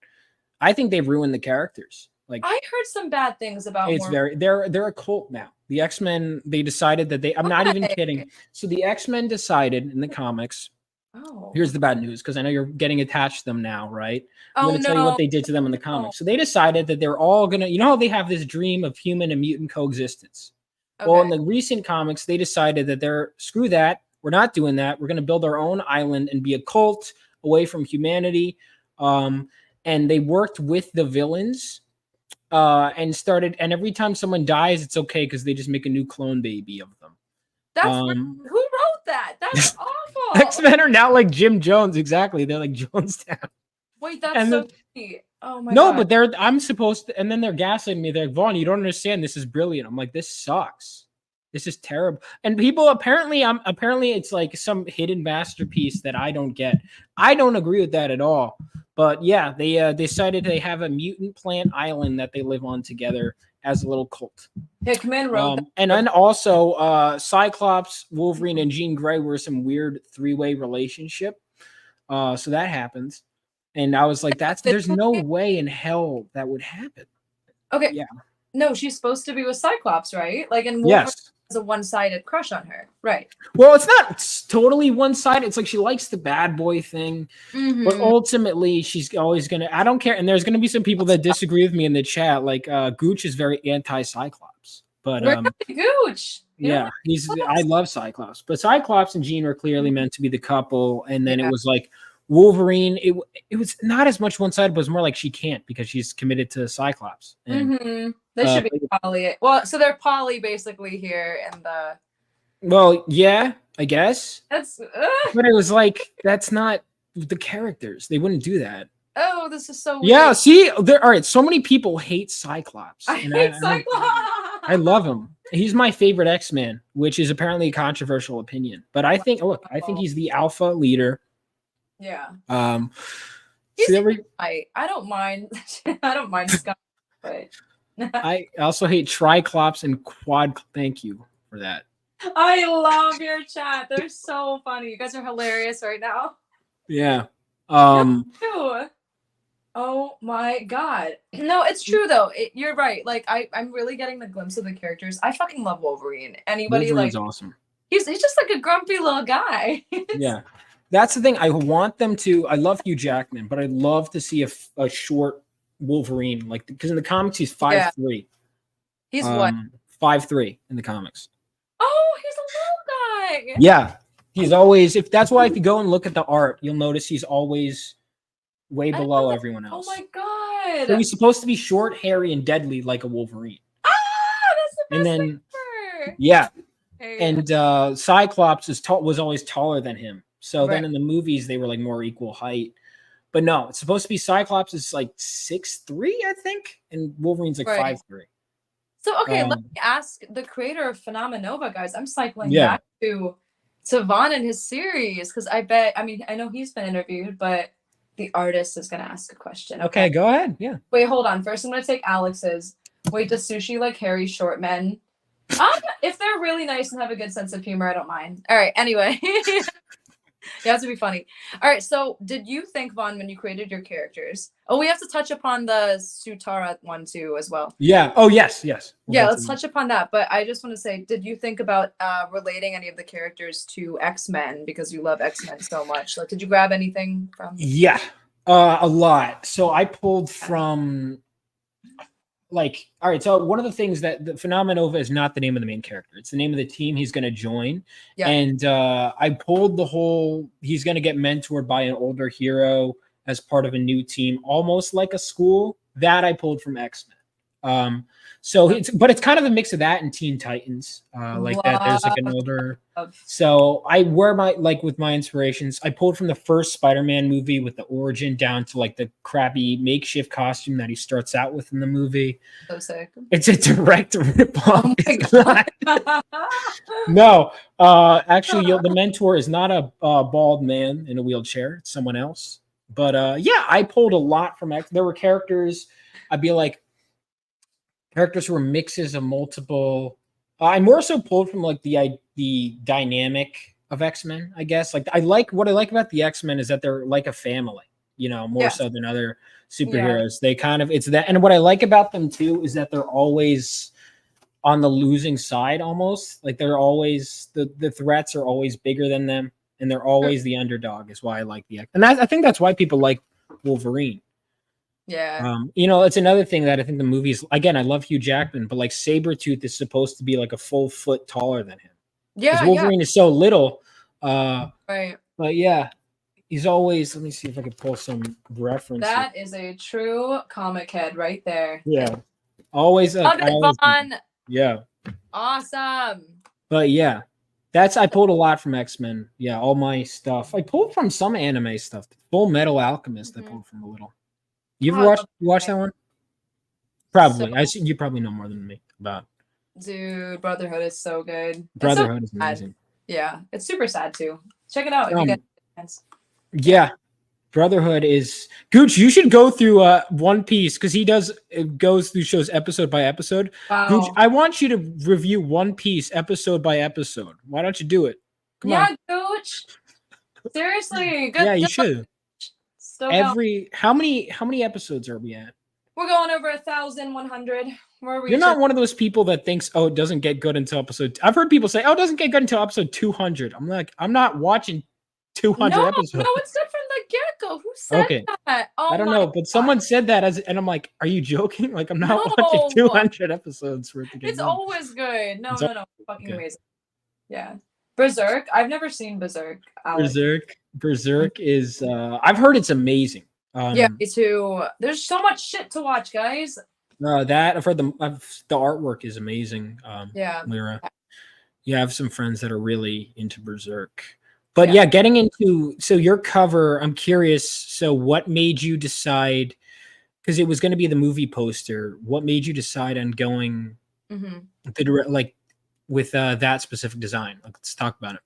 S2: I think they've ruined the characters. Like
S3: I heard some bad things about.
S2: They're a cult now. The X-Men, they decided that I'm not even kidding. So the X-Men decided in the comics.
S3: Oh.
S2: Here's the bad news because I know you're getting attached to them now, right? I'm going to tell you what they did to them in the comics. So they decided that they're all going to, you know how they have this dream of human and mutant coexistence. Okay. Well, in the recent comics, they decided that screw that. We're not doing that. We're going to build our own island and be a cult away from humanity. And they worked with the villains and every time someone dies, it's okay because they just make a new clone baby of them.
S3: That's who wrote that? That's awful.
S2: X-Men are now like Jim Jones. Exactly. They're like Jonestown.
S3: Wait, that's so sweet. Oh my
S2: God. But I'm supposed to, and then they're gaslighting me. They're like, Vaughn, you don't understand. This is brilliant. I'm like, this sucks. This is terrible. And people apparently it's like some hidden masterpiece that I don't get. I don't agree with that at all. But yeah, they decided they have a mutant plant island that they live on together. as a little cult.
S3: Hickman wrote that.
S2: And then also Cyclops, Wolverine, and Jean Grey were some weird 3-way relationship. So that happens. And I was like, there's no way in hell that would happen.
S3: Okay.
S2: Yeah.
S3: No, she's supposed to be with Cyclops, right? Like, and Wolverine has a one-sided crush on her, right?
S2: Well, it's not totally one-sided. It's like she likes the bad boy thing, but ultimately she's always gonna. I don't care. And there's gonna be some people that disagree with me in the chat. Like Gooch is very anti-Cyclops, but
S3: Gooch.
S2: Yeah, I love Cyclops, but Cyclops and Jean are clearly meant to be the couple, and then it was like Wolverine. It was not as much one-sided, but it was more like she can't because she's committed to Cyclops. And,
S3: they should be poly. Well, so they're poly basically here, and the.
S2: Well, yeah, I guess.
S3: That's.
S2: But it was like that's not the characters. They wouldn't do that.
S3: Oh, this is so weird.
S2: Yeah, see, all right. So many people hate Cyclops.
S3: I hate Cyclops.
S2: I love him. He's my favorite X-Man, which is apparently a controversial opinion. But I think, I think he's the alpha leader.
S3: Yeah. I don't mind. I don't mind Scott, but
S2: I also hate Triclops and Quad. Thank you for that.
S3: I love your chat. They're so funny. You guys are hilarious right now.
S2: Yeah.
S3: Oh my god. No, it's true though. You're right. Like I'm really getting the glimpse of the characters. I fucking love Wolverine. Anybody
S2: Wolverine's
S3: like
S2: awesome.
S3: He's just like a grumpy little guy.
S2: Yeah. That's the thing. I want them to. I love Hugh Jackman, but I'd love to see a short Wolverine, like because in the comics he's 5'3".
S3: He's what?
S2: 5'3" in the comics.
S3: Oh, he's a little guy.
S2: Yeah, he's always. If you go and look at the art, you'll notice he's always way below everyone else.
S3: Oh my god!
S2: So he's supposed to be short, hairy, and deadly like a Wolverine.
S3: Ah, that's the best thing ever.
S2: Yeah, and Cyclops was always taller than him. So then in the movies, they were like more equal height. But no, it's supposed to be Cyclops is like 6'3", I think, and Wolverine's like 5'3".
S3: So let me ask the creator of Phenomenova, guys. I'm cycling back to Vaughn and his series because I know he's been interviewed, but the artist is gonna ask a question.
S2: Okay, go ahead. Yeah.
S3: Wait, hold on. First, I'm gonna take Alex's. Wait, does Sushi like hairy short men? If they're really nice and have a good sense of humor, I don't mind. All right. Anyway. You have to be funny. All right. So did you think, Vaughn, when you created your characters? Oh, we have to touch upon the Sutara one too as well.
S2: Yeah. Oh, yes.
S3: Yeah, let's touch upon that. But I just want to say, did you think about relating any of the characters to X-Men because you love X-Men so much? Like, did you grab anything from?
S2: Yeah, a lot. So I pulled from all right, so one of the things that the Phenomenova is not the name of the main character. It's the name of the team he's going to join. Yeah. And I pulled he's going to get mentored by an older hero as part of a new team, almost like a school. That I pulled from X-Men. But it's kind of a mix of that and Teen Titans. Like that, there's like an older. So with my inspirations, I pulled from the first Spider-Man movie with the origin down to like the crappy makeshift costume that he starts out with in the movie.
S3: So sick.
S2: It's a direct ripoff.
S3: Oh my God.
S2: No, actually, the mentor is not a bald man in a wheelchair. It's someone else. But I pulled a lot from X. There were characters. I'd be like. Characters were mixes of multiple. I more so pulled from like the dynamic of X-Men, I guess. Like what I like about the X-Men is that they're like a family, more so than other superheroes. Yeah. They kind of it's that, and what I like about them too is that they're always on the losing side, almost like they're always the threats are always bigger than them, and they're always the underdog. Is why I like the X, and I think that's why people like Wolverine.
S3: Yeah.
S2: It's another thing that I think the movies, again, I love Hugh Jackman, but like Sabretooth is supposed to be like a full foot taller than him.
S3: Yeah.
S2: Wolverine is so little.
S3: Right.
S2: But yeah, he's always, let me see if I can pull some reference.
S3: That is a true comic head right there.
S2: Yeah. Always.
S3: Love it, Vaughn.
S2: Yeah.
S3: Awesome.
S2: But yeah, I pulled a lot from X-Men. Yeah. All my stuff. I pulled from some anime stuff. Full Metal Alchemist, I pulled from a little. You watched that one? Probably. You probably know more than me about.
S3: Dude, Brotherhood is so good.
S2: Brotherhood is amazing.
S3: Yeah, it's super sad too. Check it out if you get a chance.
S2: Yeah. Brotherhood is Gooch. You should go through One Piece because he goes through shows episode by episode. Gooch,
S3: Wow.
S2: I want you to review One Piece episode by episode. Why don't you do it? Come
S3: Yeah,
S2: on.
S3: Gooch. Seriously, good.
S2: Yeah, you
S3: Good luck.
S2: should.
S3: Still going.
S2: How many episodes are we at?
S3: We're going over 1,100. We're
S2: You're
S3: reaching.
S2: not one of those people that thinks, oh, it doesn't get good until episode. I've heard people say, oh, it doesn't get good until episode 200. I'm like, I'm not watching 200
S3: No,
S2: episodes.
S3: no, it's good from the get-go. Who said
S2: Okay.
S3: that? Oh
S2: I don't
S3: my
S2: know, but someone said that and I'm like, are you joking? Like, I'm not watching
S3: No.
S2: 200 episodes for it to get
S3: It's
S2: good.
S3: always good. No,
S2: It's
S3: no. Fucking
S2: okay.
S3: amazing. Yeah. Berserk. I've never seen Berserk. Alex.
S2: Berserk is I've heard it's amazing.
S3: Yeah, me too. There's so much shit to watch, guys.
S2: That I've heard the artwork is amazing.
S3: Yeah.
S2: Lyra. Yeah, I have some friends that are really into Berserk. But yeah, getting into your cover, I'm curious. So what made you decide, because it was going to be the movie poster, what made you decide on going with that specific design? Like, let's talk about it.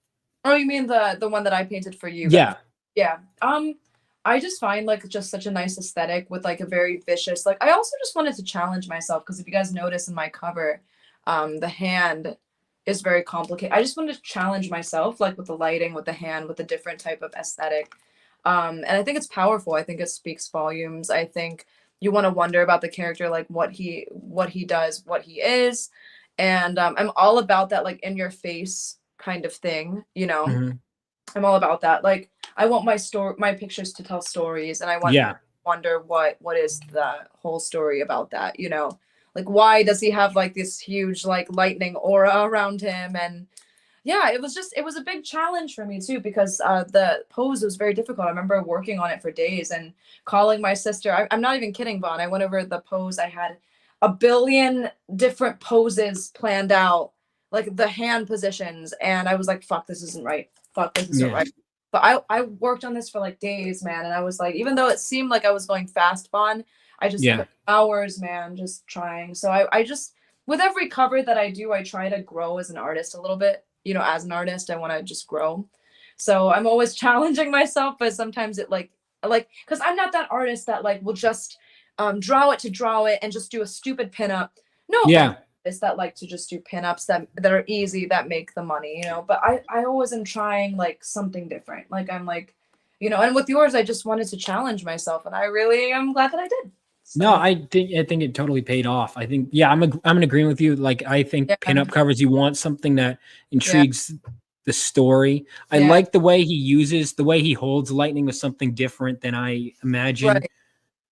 S3: Oh, you mean the one that I painted for you?
S2: Yeah.
S3: Yeah. I just find like just such a nice aesthetic with like a very vicious, like I also just wanted to challenge myself because if you guys notice in my cover, the hand is very complicated. I just wanted to challenge myself like with the lighting, with the hand, with a different type of aesthetic. And I think it's powerful. I think it speaks volumes. I think you want to wonder about the character, like what he does, what he is. And I'm all about that like in your face kind of thing, you know. I'm all about that. Like I want my pictures to tell stories, and I want to wonder what is the whole story about that, you know? Like why does he have like this huge like lightning aura around him? And yeah, it was a big challenge for me too because the pose was very difficult. I remember working on it for days and calling my sister. I'm not even kidding, Vaughn. I went over the pose. I had a billion different poses planned out, like the hand positions, and I was like, fuck, this isn't right. Fuck, this isn't right. But I worked on this for like days, man. And I was like, even though it seemed like I was going fast, Vaughn, I just put hours, man, just trying. So I just, with every cover that I do, I try to grow as an artist a little bit. You know, as an artist, I want to just grow. So I'm always challenging myself, but sometimes it like, because I'm not that artist that like will just draw it and just do a stupid pinup. No.
S2: Yeah.
S3: Is that like to just do pinups that are easy, that make the money, you know, but I always am trying like something different. Like I'm like, you know, and with yours, I just wanted to challenge myself, and I really am glad that I did. So.
S2: No, I think it totally paid off. I think, I'm in agreement with you. Like, I think pinup covers, you want something that intrigues the story. I like the way he holds lightning with something different than I imagine.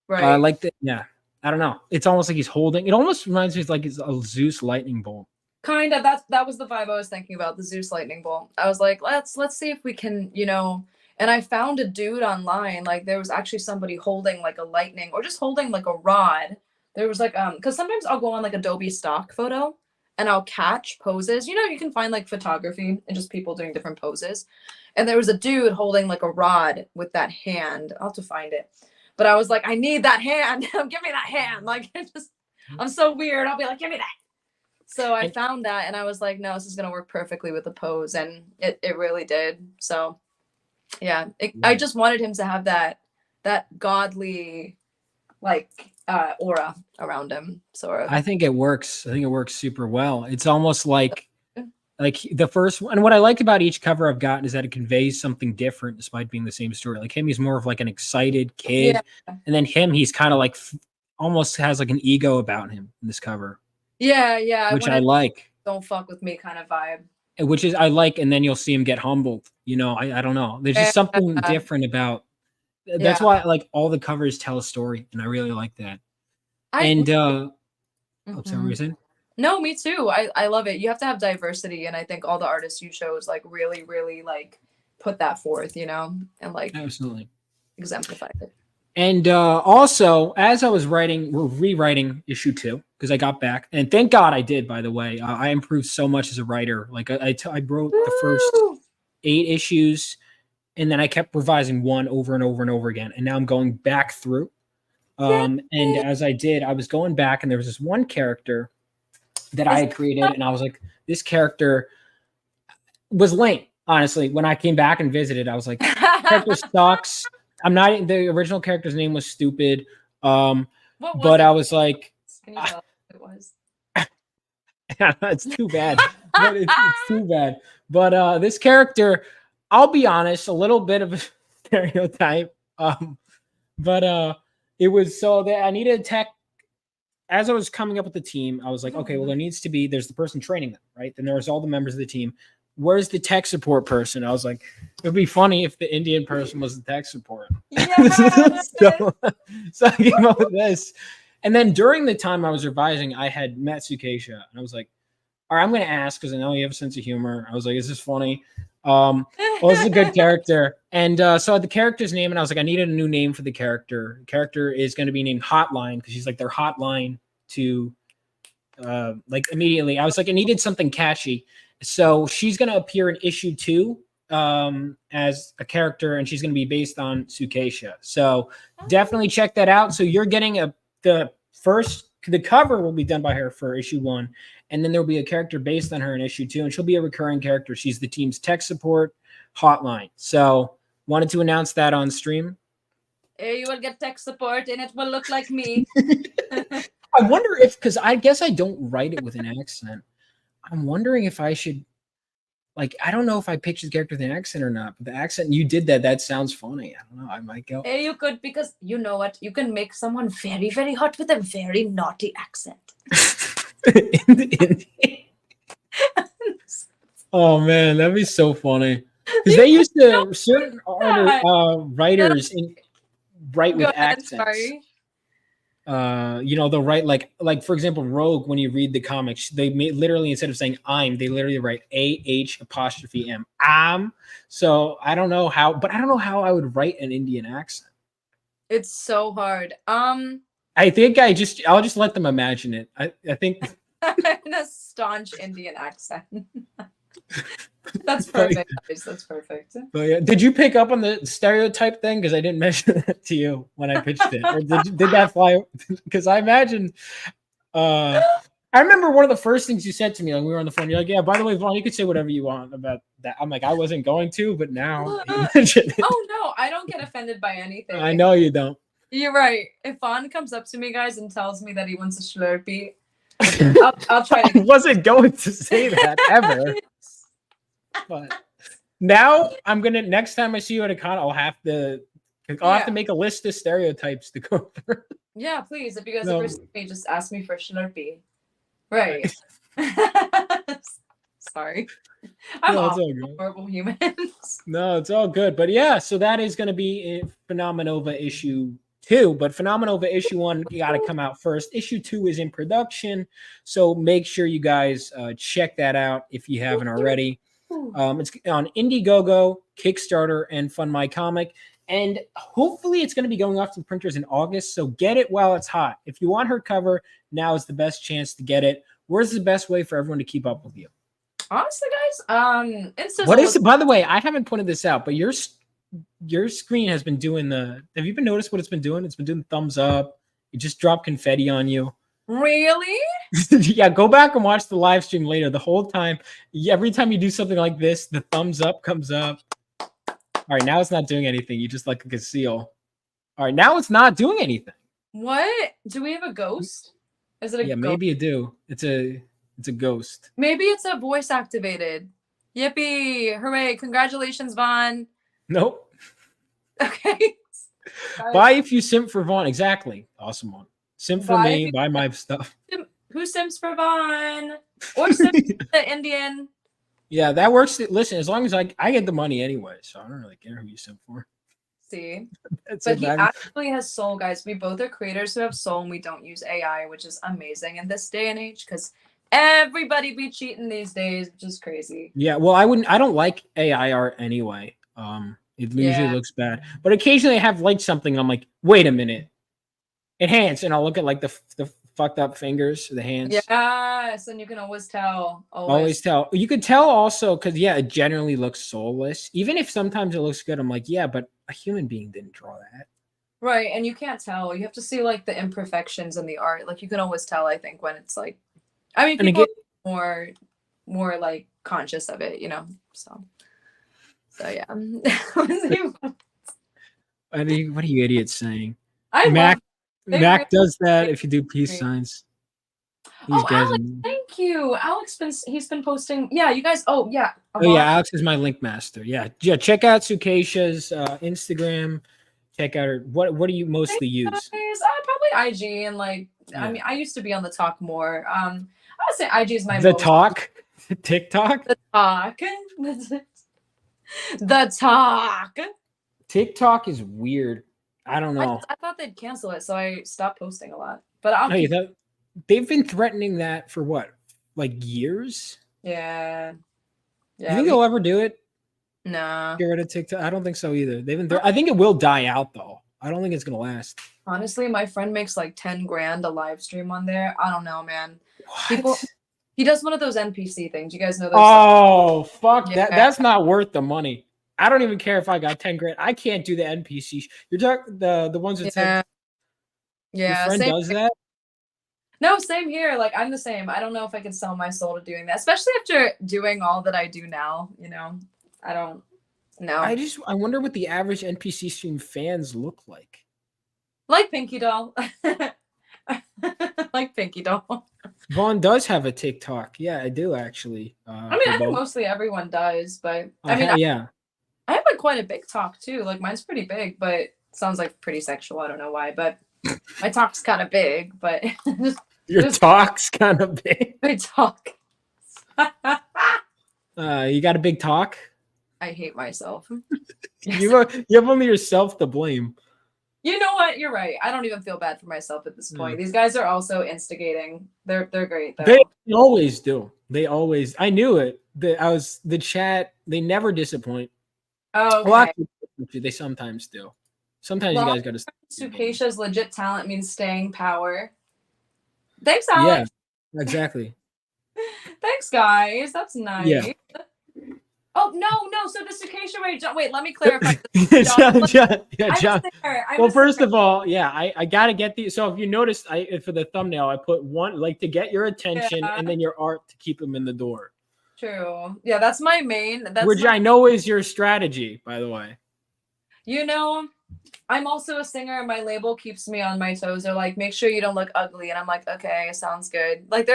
S3: Right.
S2: I like that. Yeah. I don't know. It's almost like he's holding. It almost reminds me of like it's a Zeus lightning bolt.
S3: Kind of. That was the vibe I was thinking about, the Zeus lightning bolt. I was like, let's see if we can, you know. And I found a dude online. Like there was actually somebody holding like a lightning or just holding like a rod. There was like because sometimes I'll go on like Adobe stock photo and I'll catch poses. You know, you can find like photography and just people doing different poses. And there was a dude holding like a rod with that hand. I'll have to find it. But I was like, I need that hand. Give me that hand. Like, I'm so weird. I'll be like, give me that. So I found that and I was like, no, this is going to work perfectly with the pose. And it really did. So yeah, I just wanted him to have that godly, like, aura around him. Sort of.
S2: I think it works. I think it works super well. It's almost like the first one. And what I like about each cover I've gotten is that it conveys something different despite being the same story. Like him, he's more of like an excited kid. Yeah. And then him, he's kind of like almost has like an ego about him in this cover.
S3: Yeah.
S2: Which I like.
S3: Don't fuck with me kind of vibe.
S2: Which is I like, and then you'll see him get humbled. You know, I don't know. There's just something different about that's why like all the covers tell a story, and I really like that. I'm sorry, what were you saying?
S3: No, me too. I love it. You have to have diversity, and I think all the artists you chose like really, really like put that forth, you know, and like
S2: absolutely
S3: exemplified it.
S2: And also, as I was we're rewriting issue 2 because I got back, and thank God I did. By the way, I improved so much as a writer. Like I wrote the first 8 issues, and then I kept revising one over and over and over again, and now I'm going back through. And as I did, I was going back, and there was this one character that I had created, and I was like, this character was lame. Honestly, when I came back and visited, I was like, character sucks. I'm not. The original character's name was stupid.
S3: What was
S2: But
S3: it?
S2: I was like,
S3: Can you tell what it was?
S2: it's too bad. But it's too bad. But this character, I'll be honest, a little bit of a stereotype. But it was so that I needed a tech. As I was coming up with the team, I was like, okay, well, there's the person training them, right? Then there's all the members of the team. Where's the tech support person? I was like, it'd be funny if the Indian person was the tech support.
S3: Yeah.
S2: so I came up with this. And then during the time I was revising, I had met Sukesha, and I was like, all right, I'm going to ask because I know you have a sense of humor. I was like, is this funny? Well, this is a good character. And so I had the character's name, and I was like, I needed a new name for the character. The character is going to be named Hotline because she's like their hotline to like immediately. I was like, I needed something catchy. So she's going to appear in issue 2 as a character, and she's going to be based on Sukesha. So definitely check that out. So you're getting the cover will be done by her for issue 1. And then there'll be a character based on her in issue 2, and she'll be a recurring character. She's the team's tech support hotline. So wanted to announce that on stream.
S3: You will get tech support, and it will look like me.
S2: I wonder if, because I guess I don't write it with an accent. I'm wondering if I should, like, I don't know if I picture the character with an accent or not, but the accent you did that sounds funny. I don't know. I might go.
S3: You could, because you know what? You can make someone very, very hot with a very naughty accent.
S2: Oh man, that'd be so funny. Because they used to certain writers write with accents.
S3: Sorry.
S2: They'll write like for example, Rogue. When you read the comics, they literally, instead of saying "I'm," they literally write AH''M. So I don't know how, but I don't know how I would write an Indian accent.
S3: It's so hard.
S2: I think I'll just let them imagine it. I think
S3: in a staunch Indian accent. That's perfect. That's perfect.
S2: But yeah, did you pick up on the stereotype thing? Because I didn't mention that to you when I pitched it. Or did that fly? Because I imagine. I remember one of the first things you said to me, like we were on the phone. You're like, "Yeah, by the way, Vaughn, you could say whatever you want about that." I'm like, I wasn't going to, but now.
S3: Oh no, I don't get offended by anything.
S2: I know you don't.
S3: You're right. If Vaughn comes up to me, guys, and tells me that he wants a Slurpee, I'll try to.
S2: I wasn't going to say that ever. But now I'm gonna. Next time I see you at a con, I'll have to make a list of stereotypes to go through.
S3: Yeah, please. If you guys ever see me, just ask me for a Slurpee. Right. Sorry. I'm horrible humans.
S2: No, it's all good. But yeah, so that is going to be in Phenomenova issue 2. But Phenomenova issue 1, you got to come out first. Issue 2 is in production. So make sure you guys check that out if you haven't already. It's on Indiegogo, Kickstarter, and Fund My Comic. And hopefully it's going to be going off to the printers in August. So get it while it's hot. If you want her cover, now is the best chance to get it. Where's the best way for everyone to keep up with you?
S3: Honestly, guys,
S2: what is it? By the way, I haven't pointed this out, but your screen has been doing have you been noticed what it's been doing? It's been doing thumbs up. It just dropped confetti on you.
S3: Really?
S2: Yeah, go back and watch the live stream later. The whole time, every time you do something like this, the thumbs up comes up. All right, now it's not doing anything. You just like a seal. All right, now it's not doing anything.
S3: What? Do we have a ghost? Is it a ghost?
S2: Maybe you do. It's a ghost.
S3: Maybe it's a voice activated. Yippee! Hooray! Congratulations, Vaughn.
S2: Nope.
S3: Okay.
S2: Buy if you simp for Vaughn. Exactly. Awesome one. Simp for me. Buy my stuff.
S3: Who simps for Vaughn? Or simp for the Indian?
S2: Yeah, that works. Listen, as long as I get the money anyway, so I don't really care who you simp for.
S3: See, but he actually has soul, guys. We both are creators who have soul, and we don't use AI, which is amazing in this day and age because everybody be cheating these days, which is crazy.
S2: Yeah, well, I don't like AI art anyway. It usually looks bad, but occasionally I have like something. I'm like, wait a minute, enhance, and I'll look at like the fucked up fingers, the hands.
S3: Yes, and you can always tell.
S2: Always tell. You could tell also because it generally looks soulless. Even if sometimes it looks good, I'm like, yeah, but a human being didn't draw that.
S3: Right, and you can't tell. You have to see like the imperfections in the art. Like you can always tell, I think, when it's like, I mean, people are more like conscious of it, you know. So yeah.
S2: What are you idiots saying?
S3: I
S2: Mac
S3: love. They really
S2: does that
S3: make
S2: if you do peace
S3: me.
S2: signs. These
S3: Oh,
S2: guys.
S3: Alex, thank you. He's been posting. Yeah, you guys. Oh yeah,
S2: Oh yeah, Alex is my link master. Yeah. Check out Sukesha's Instagram. Check out her. What do you mostly use?
S3: Probably IG and like. I mean, I used to be on the talk more. I would say IG is my
S2: The
S3: most.
S2: talk, TikTok.
S3: The talk. The talk.
S2: TikTok is weird. I don't know.
S3: I thought they'd cancel it, so I stopped posting a lot. But I'll
S2: Hey,
S3: keep.
S2: they've been threatening that for what, like years?
S3: Yeah.
S2: You think they'll ever do it?
S3: Nah.
S2: Get rid of TikTok? I don't think so either. They've been. I think it will die out though. I don't think it's gonna last.
S3: Honestly, my friend makes like 10 grand a live stream on there. I don't know, man.
S2: What?
S3: He does one of those NPC things. You guys know those?
S2: Oh, fuck
S3: Yeah.
S2: that's not worth the money. I don't even care if I got 10 grand. I can't do the NPC. You're talking the ones that
S3: Yeah.
S2: your
S3: Yeah.
S2: friend does that?
S3: No, same here. Like I'm the same. I don't know if I could sell my soul to doing that, especially after doing all that I do now. I don't know.
S2: I wonder what the average NPC stream fans look like.
S3: Like Pinky Doll. Like Pinky Doll.
S2: Vaughn does have a TikTok. Yeah, I do actually.
S3: I think mostly everyone does, but
S2: yeah.
S3: I have like quite a big talk too. Like mine's pretty big, but it sounds like pretty sexual. I don't know why, but my talk's kind of big, but
S2: your talk's kind of big.
S3: My talk.
S2: You got a big talk?
S3: I hate myself.
S2: You have only yourself to blame.
S3: You know what? You're right. I don't even feel bad for myself at this point. These guys are also instigating. They're great though.
S2: They always do. They always. I knew it. The chat. They never disappoint.
S3: Oh, okay.
S2: They sometimes do. Sometimes you guys got to.
S3: Sukesha's legit talent means staying power. Thanks, Alex.
S2: Yeah, exactly.
S3: Thanks, guys. That's nice.
S2: Yeah.
S3: Oh no! So the Sukesha wait, let me clarify.
S2: John. Well, first of all, I gotta get these. So if you noticed, for the thumbnail, I put one like to get your attention, and then your art to keep them in the door.
S3: True. Yeah, that's my main.
S2: Which I know is your strategy, by the way.
S3: I'm also a singer, and my label keeps me on my toes. They're like, make sure you don't look ugly, and I'm like, okay, sounds good. Like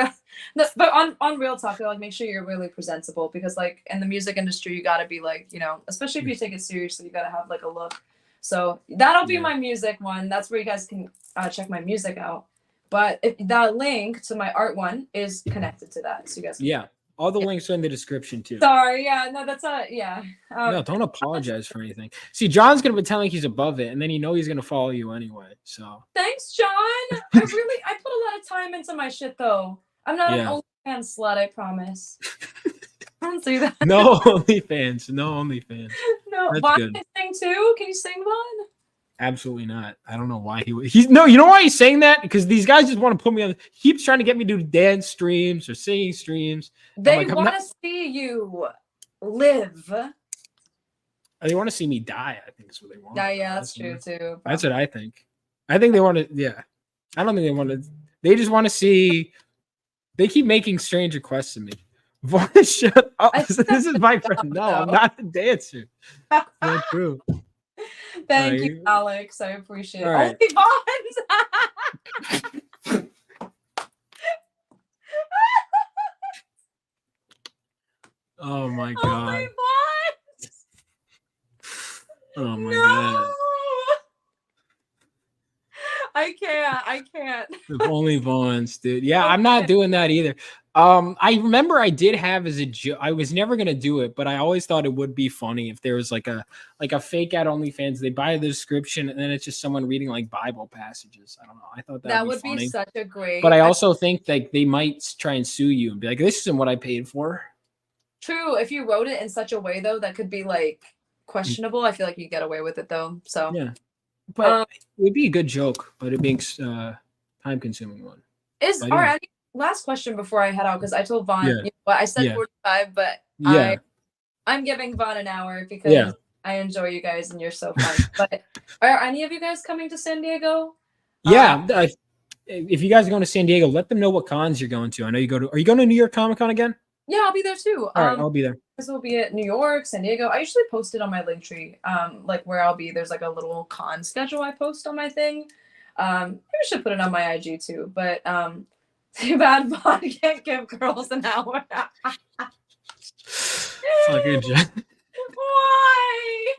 S3: but on real talk, they're like, make sure you're really presentable because like in the music industry, you got to be like, especially if you take it seriously, you got to have like a look. So that'll be my music one. That's where you guys can check my music out. But if that link to my art one is connected to that, so you guys can
S2: all the links are in the description too.
S3: Sorry, no, that's
S2: no, don't apologize for anything. See, John's gonna pretend like he's above it, and then he's gonna follow you anyway. So
S3: thanks, John. I put a lot of time into my shit though. I'm not an OnlyFans slut, I promise. Don't do that.
S2: No OnlyFans. No.
S3: No, Vaughn can sing too. Can you sing, Vaughn?
S2: Absolutely not. I don't know why he's no. You know why he's saying that? Because these guys just want to put me on. He keeps trying to get me to do dance streams or singing streams.
S3: They want to see you live.
S2: They want to see me die. I think is what they want.
S3: Yeah, that's true too. Probably.
S2: That's what I think. I think they want to. Yeah, I don't think they want to. They just want to see. They keep making strange requests to me. Shut up. This is my friend. No, I'm not a dancer. That's not true.
S3: Thank you, Alex. I appreciate it.
S2: Right. Oh my god. Oh my god.
S3: I can't.
S2: If only Vaughn's, dude. Yeah, I'm not doing that either. I remember I did have as a joke. I was never gonna do it, but I always thought it would be funny if there was like a fake out OnlyFans. They buy the description and then it's just someone reading like Bible passages. I don't know. I thought that would be
S3: such a great.
S2: But I also think like they might try and sue you and be like, "This isn't what I paid for."
S3: True. If you wrote it in such a way though that could be like questionable, I feel like you get away with it though. So
S2: yeah. But it would be a good joke, but it being time-consuming one.
S3: Last question before I head out because I told Vaughn, I said 45, but I'm giving Vaughn an hour because I enjoy you guys and you're so fun. But are any of you guys coming to San Diego?
S2: Yeah, if you guys are going to San Diego, let them know what cons you're going to. I know you go to. Are you going to New York Comic Con again?
S3: Yeah, I'll be there too.
S2: All right, I'll be there.
S3: This will be at New York, San Diego. I usually post it on my Linktree, like where I'll be. There's like a little con schedule I post on my thing. Maybe I should put it on my IG too. But too bad Vaughn can't give girls an hour.
S2: Fucking
S3: Why?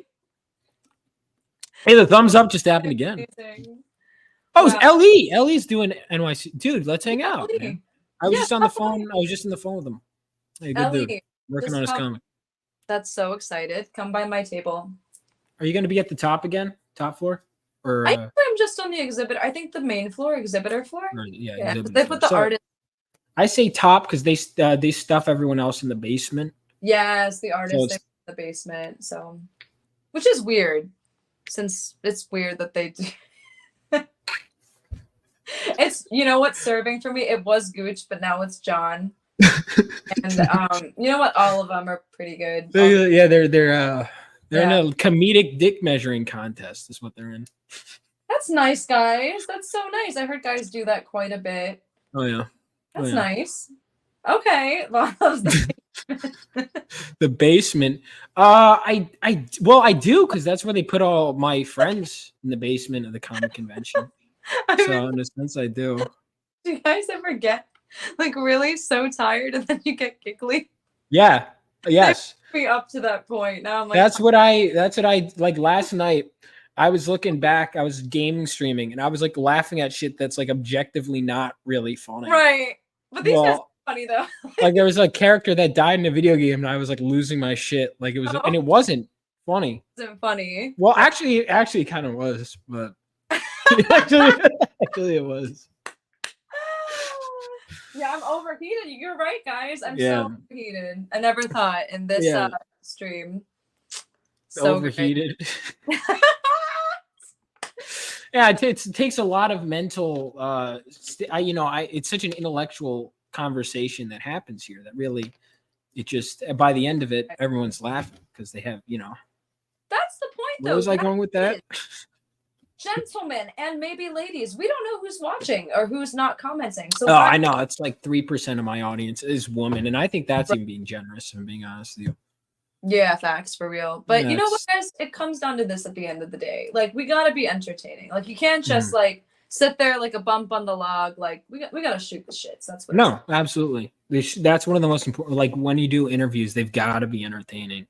S2: Hey, the thumbs up just happened again.
S3: Amazing.
S2: Oh, it's
S3: Wow.
S2: LE. LE's doing NYC. Dude, let's hang out,
S3: LE.
S2: man. I was
S3: Yeah,
S2: just on the phone. I was just on the phone with him. Hey, good dude.
S3: LE,
S2: Working
S3: just
S2: on his
S3: come-
S2: comic.
S3: That's so excited. Come by my table.
S2: Are you going to be at the top again? Top floor? Or
S3: I think I'm just on the exhibitor. I think the main floor, exhibitor floor.
S2: yeah,
S3: Yeah,
S2: exhibit
S3: they
S2: floor.
S3: put the
S2: So,
S3: artist.
S2: I say top because they stuff everyone else in the basement.
S3: Yes, the artist
S2: So
S3: they put in the basement. So, which is weird, since it's weird that they do. It's, you know what's serving for me? It was Gooch, but now it's John. And you know what? All of them are pretty good.
S2: Yeah, they're in
S3: Yeah.
S2: a comedic dick measuring contest. Is what they're in.
S3: That's nice, guys. That's so nice. I heard guys do that quite a bit.
S2: Oh yeah.
S3: That's
S2: yeah.
S3: nice. Okay. Well,
S2: The basement. I do because that's where they put all my friends in the basement of the comic convention. So in a sense, I do.
S3: Do you guys ever get like really so tired and then you get giggly?
S2: Yeah. Yes.
S3: Me up to that point. Now I'm like,
S2: That's what I like last night. I was looking back, I was gaming streaming, and I was like laughing at shit that's like objectively not really funny.
S3: right. But these guys are funny though.
S2: Like there was a character that died in a video game, and I was like losing my shit. Like it was, and it wasn't funny.
S3: It wasn't funny.
S2: Well, actually, it kind of was, but actually, it was.
S3: Yeah, I'm overheated. You're right, guys. I'm
S2: Yeah.
S3: so overheated. I never thought in this
S2: Yeah.
S3: Stream. So
S2: Overheated. Yeah, it takes a lot of mental. It's such an intellectual conversation that happens here that really, it just by the end of it, everyone's laughing because they have,
S3: That's the point, though.
S2: Where was I going with that?
S3: Gentlemen and maybe ladies, we don't know who's watching or who's not commenting. So
S2: Oh, I know. It's like 3% of my audience is women, and I think that's even being generous. If I'm being honest with you.
S3: Yeah, facts for real. But you know what,
S2: That's-
S3: guys? It comes down to this at the end of the day. Like, we gotta be entertaining. Like, you can't just like sit there like a bump on the log. Like, we gotta shoot the shits. That's what.
S2: No, absolutely. That's one of the most important. Like when you do interviews, they've got to be entertaining.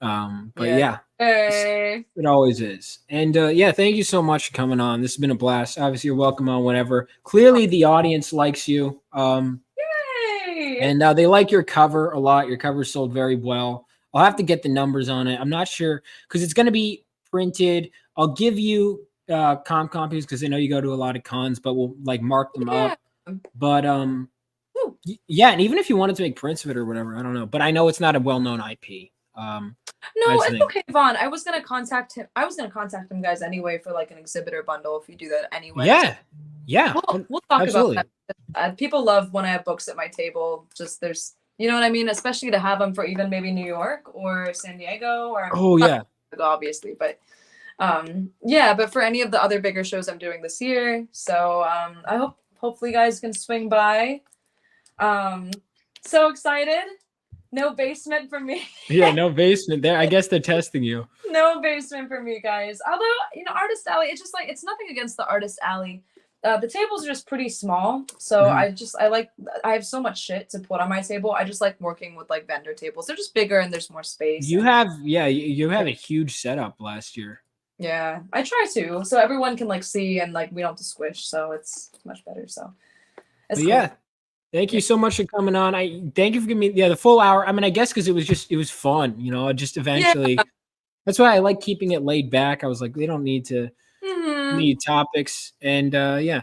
S2: But yeah,
S3: Hey.
S2: it always is. And yeah, thank you so much for coming on. This has been a blast. Obviously, you're welcome on whenever. Clearly, the audience likes you.
S3: Yay!
S2: And they like your cover a lot. Your cover sold very well. I'll have to get the numbers on it. I'm not sure because it's going to be printed. I'll give you comp copies because I know you go to a lot of cons, but we'll like mark them up. But yeah, and even if you wanted to make prints of it or whatever, I don't know. But I know it's not a well-known IP.
S3: No, it's okay, Vaughn. I was gonna contact him. I was gonna contact him, guys, anyway, for like an exhibitor bundle. If you do that anyway.
S2: Yeah.
S3: We'll talk
S2: absolutely.
S3: about that. People love when I have books at my table. Just there's, you know what I mean, especially to have them for even maybe New York or San Diego or obviously, but yeah, but for any of the other bigger shows I'm doing this year. So I hopefully you guys can swing by. So excited. No basement for me.
S2: Yeah, no basement there. I guess they're testing you.
S3: No basement for me, guys. Although, Artist Alley, it's just like, it's nothing against the Artist Alley. The tables are just pretty small. So I have so much shit to put on my table. I just like working with like vendor tables. They're just bigger and there's more space.
S2: You had a huge setup last year.
S3: Yeah, I try to. So everyone can like see and like we don't have to squish. So it's much better. So
S2: it's cool. Yeah. Thank you so much for coming on. Thank you for giving me the full hour. I mean, I guess because it was fun, just eventually. Yeah. That's why I like keeping it laid back. I was like, they don't need to need topics. And yeah.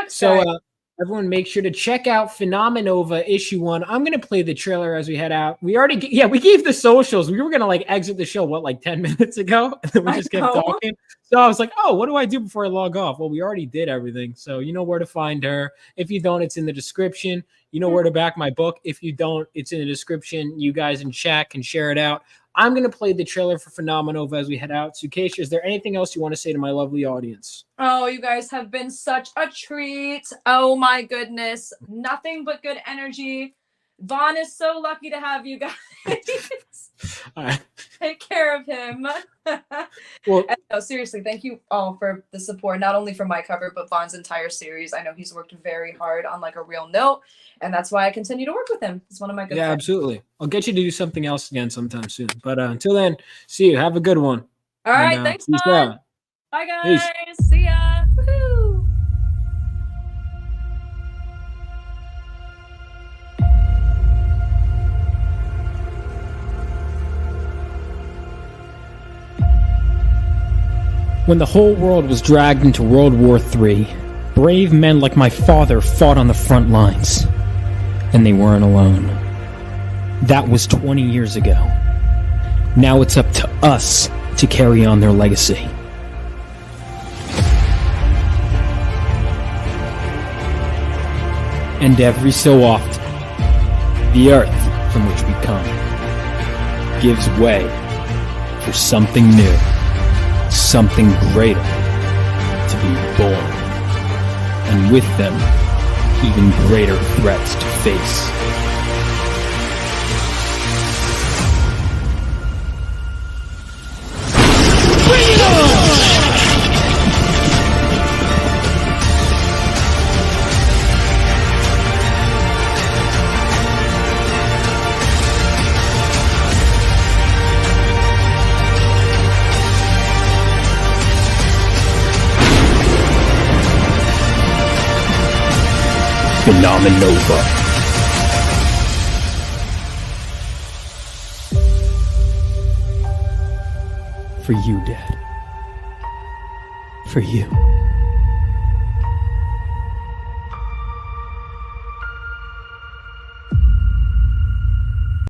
S2: So everyone make sure to check out Phenomenova issue 1. I'm going to play the trailer as we head out. We gave the socials. We were going to like exit the show, like 10 minutes ago? And then we just kept talking. So I was like, oh, what do I do before I log off? Well, we already did everything. So you know where to find her. If you don't, it's in the description. You know where to back my book. If you don't, it's in the description. You guys in chat can share it out. I'm going to play the trailer for Phenomenova as we head out. Sukesha, is there anything else you want to say to my lovely audience?
S3: Oh, you guys have been such a treat. Oh my goodness. Nothing but good energy. Vaughn is so lucky to have you guys.
S2: All right.
S3: Take care of him.
S2: Well,
S3: No, seriously, thank you all for the support, not only for my cover, but Vaughn's entire series. I know he's worked very hard on like a real note, and that's why I continue to work with him. He's one of my good friends.
S2: absolutely. I'll get you to do something else again sometime soon. But until then, see you. Have a good one.
S3: All right, thanks,
S2: peace
S3: Vaughn.
S2: out.
S3: Bye, guys.
S2: Peace.
S3: See ya. Woo-hoo.
S2: When the whole world was dragged into World War III, brave men like my father fought on the front lines. And they weren't alone. That was 20 years ago. Now it's up to us to carry on their legacy. And every so often, the earth from which we come gives way for something new. Something greater to be born, and with them, even greater threats to face. Bring it on! Phenomenova. For you, Dad. For you.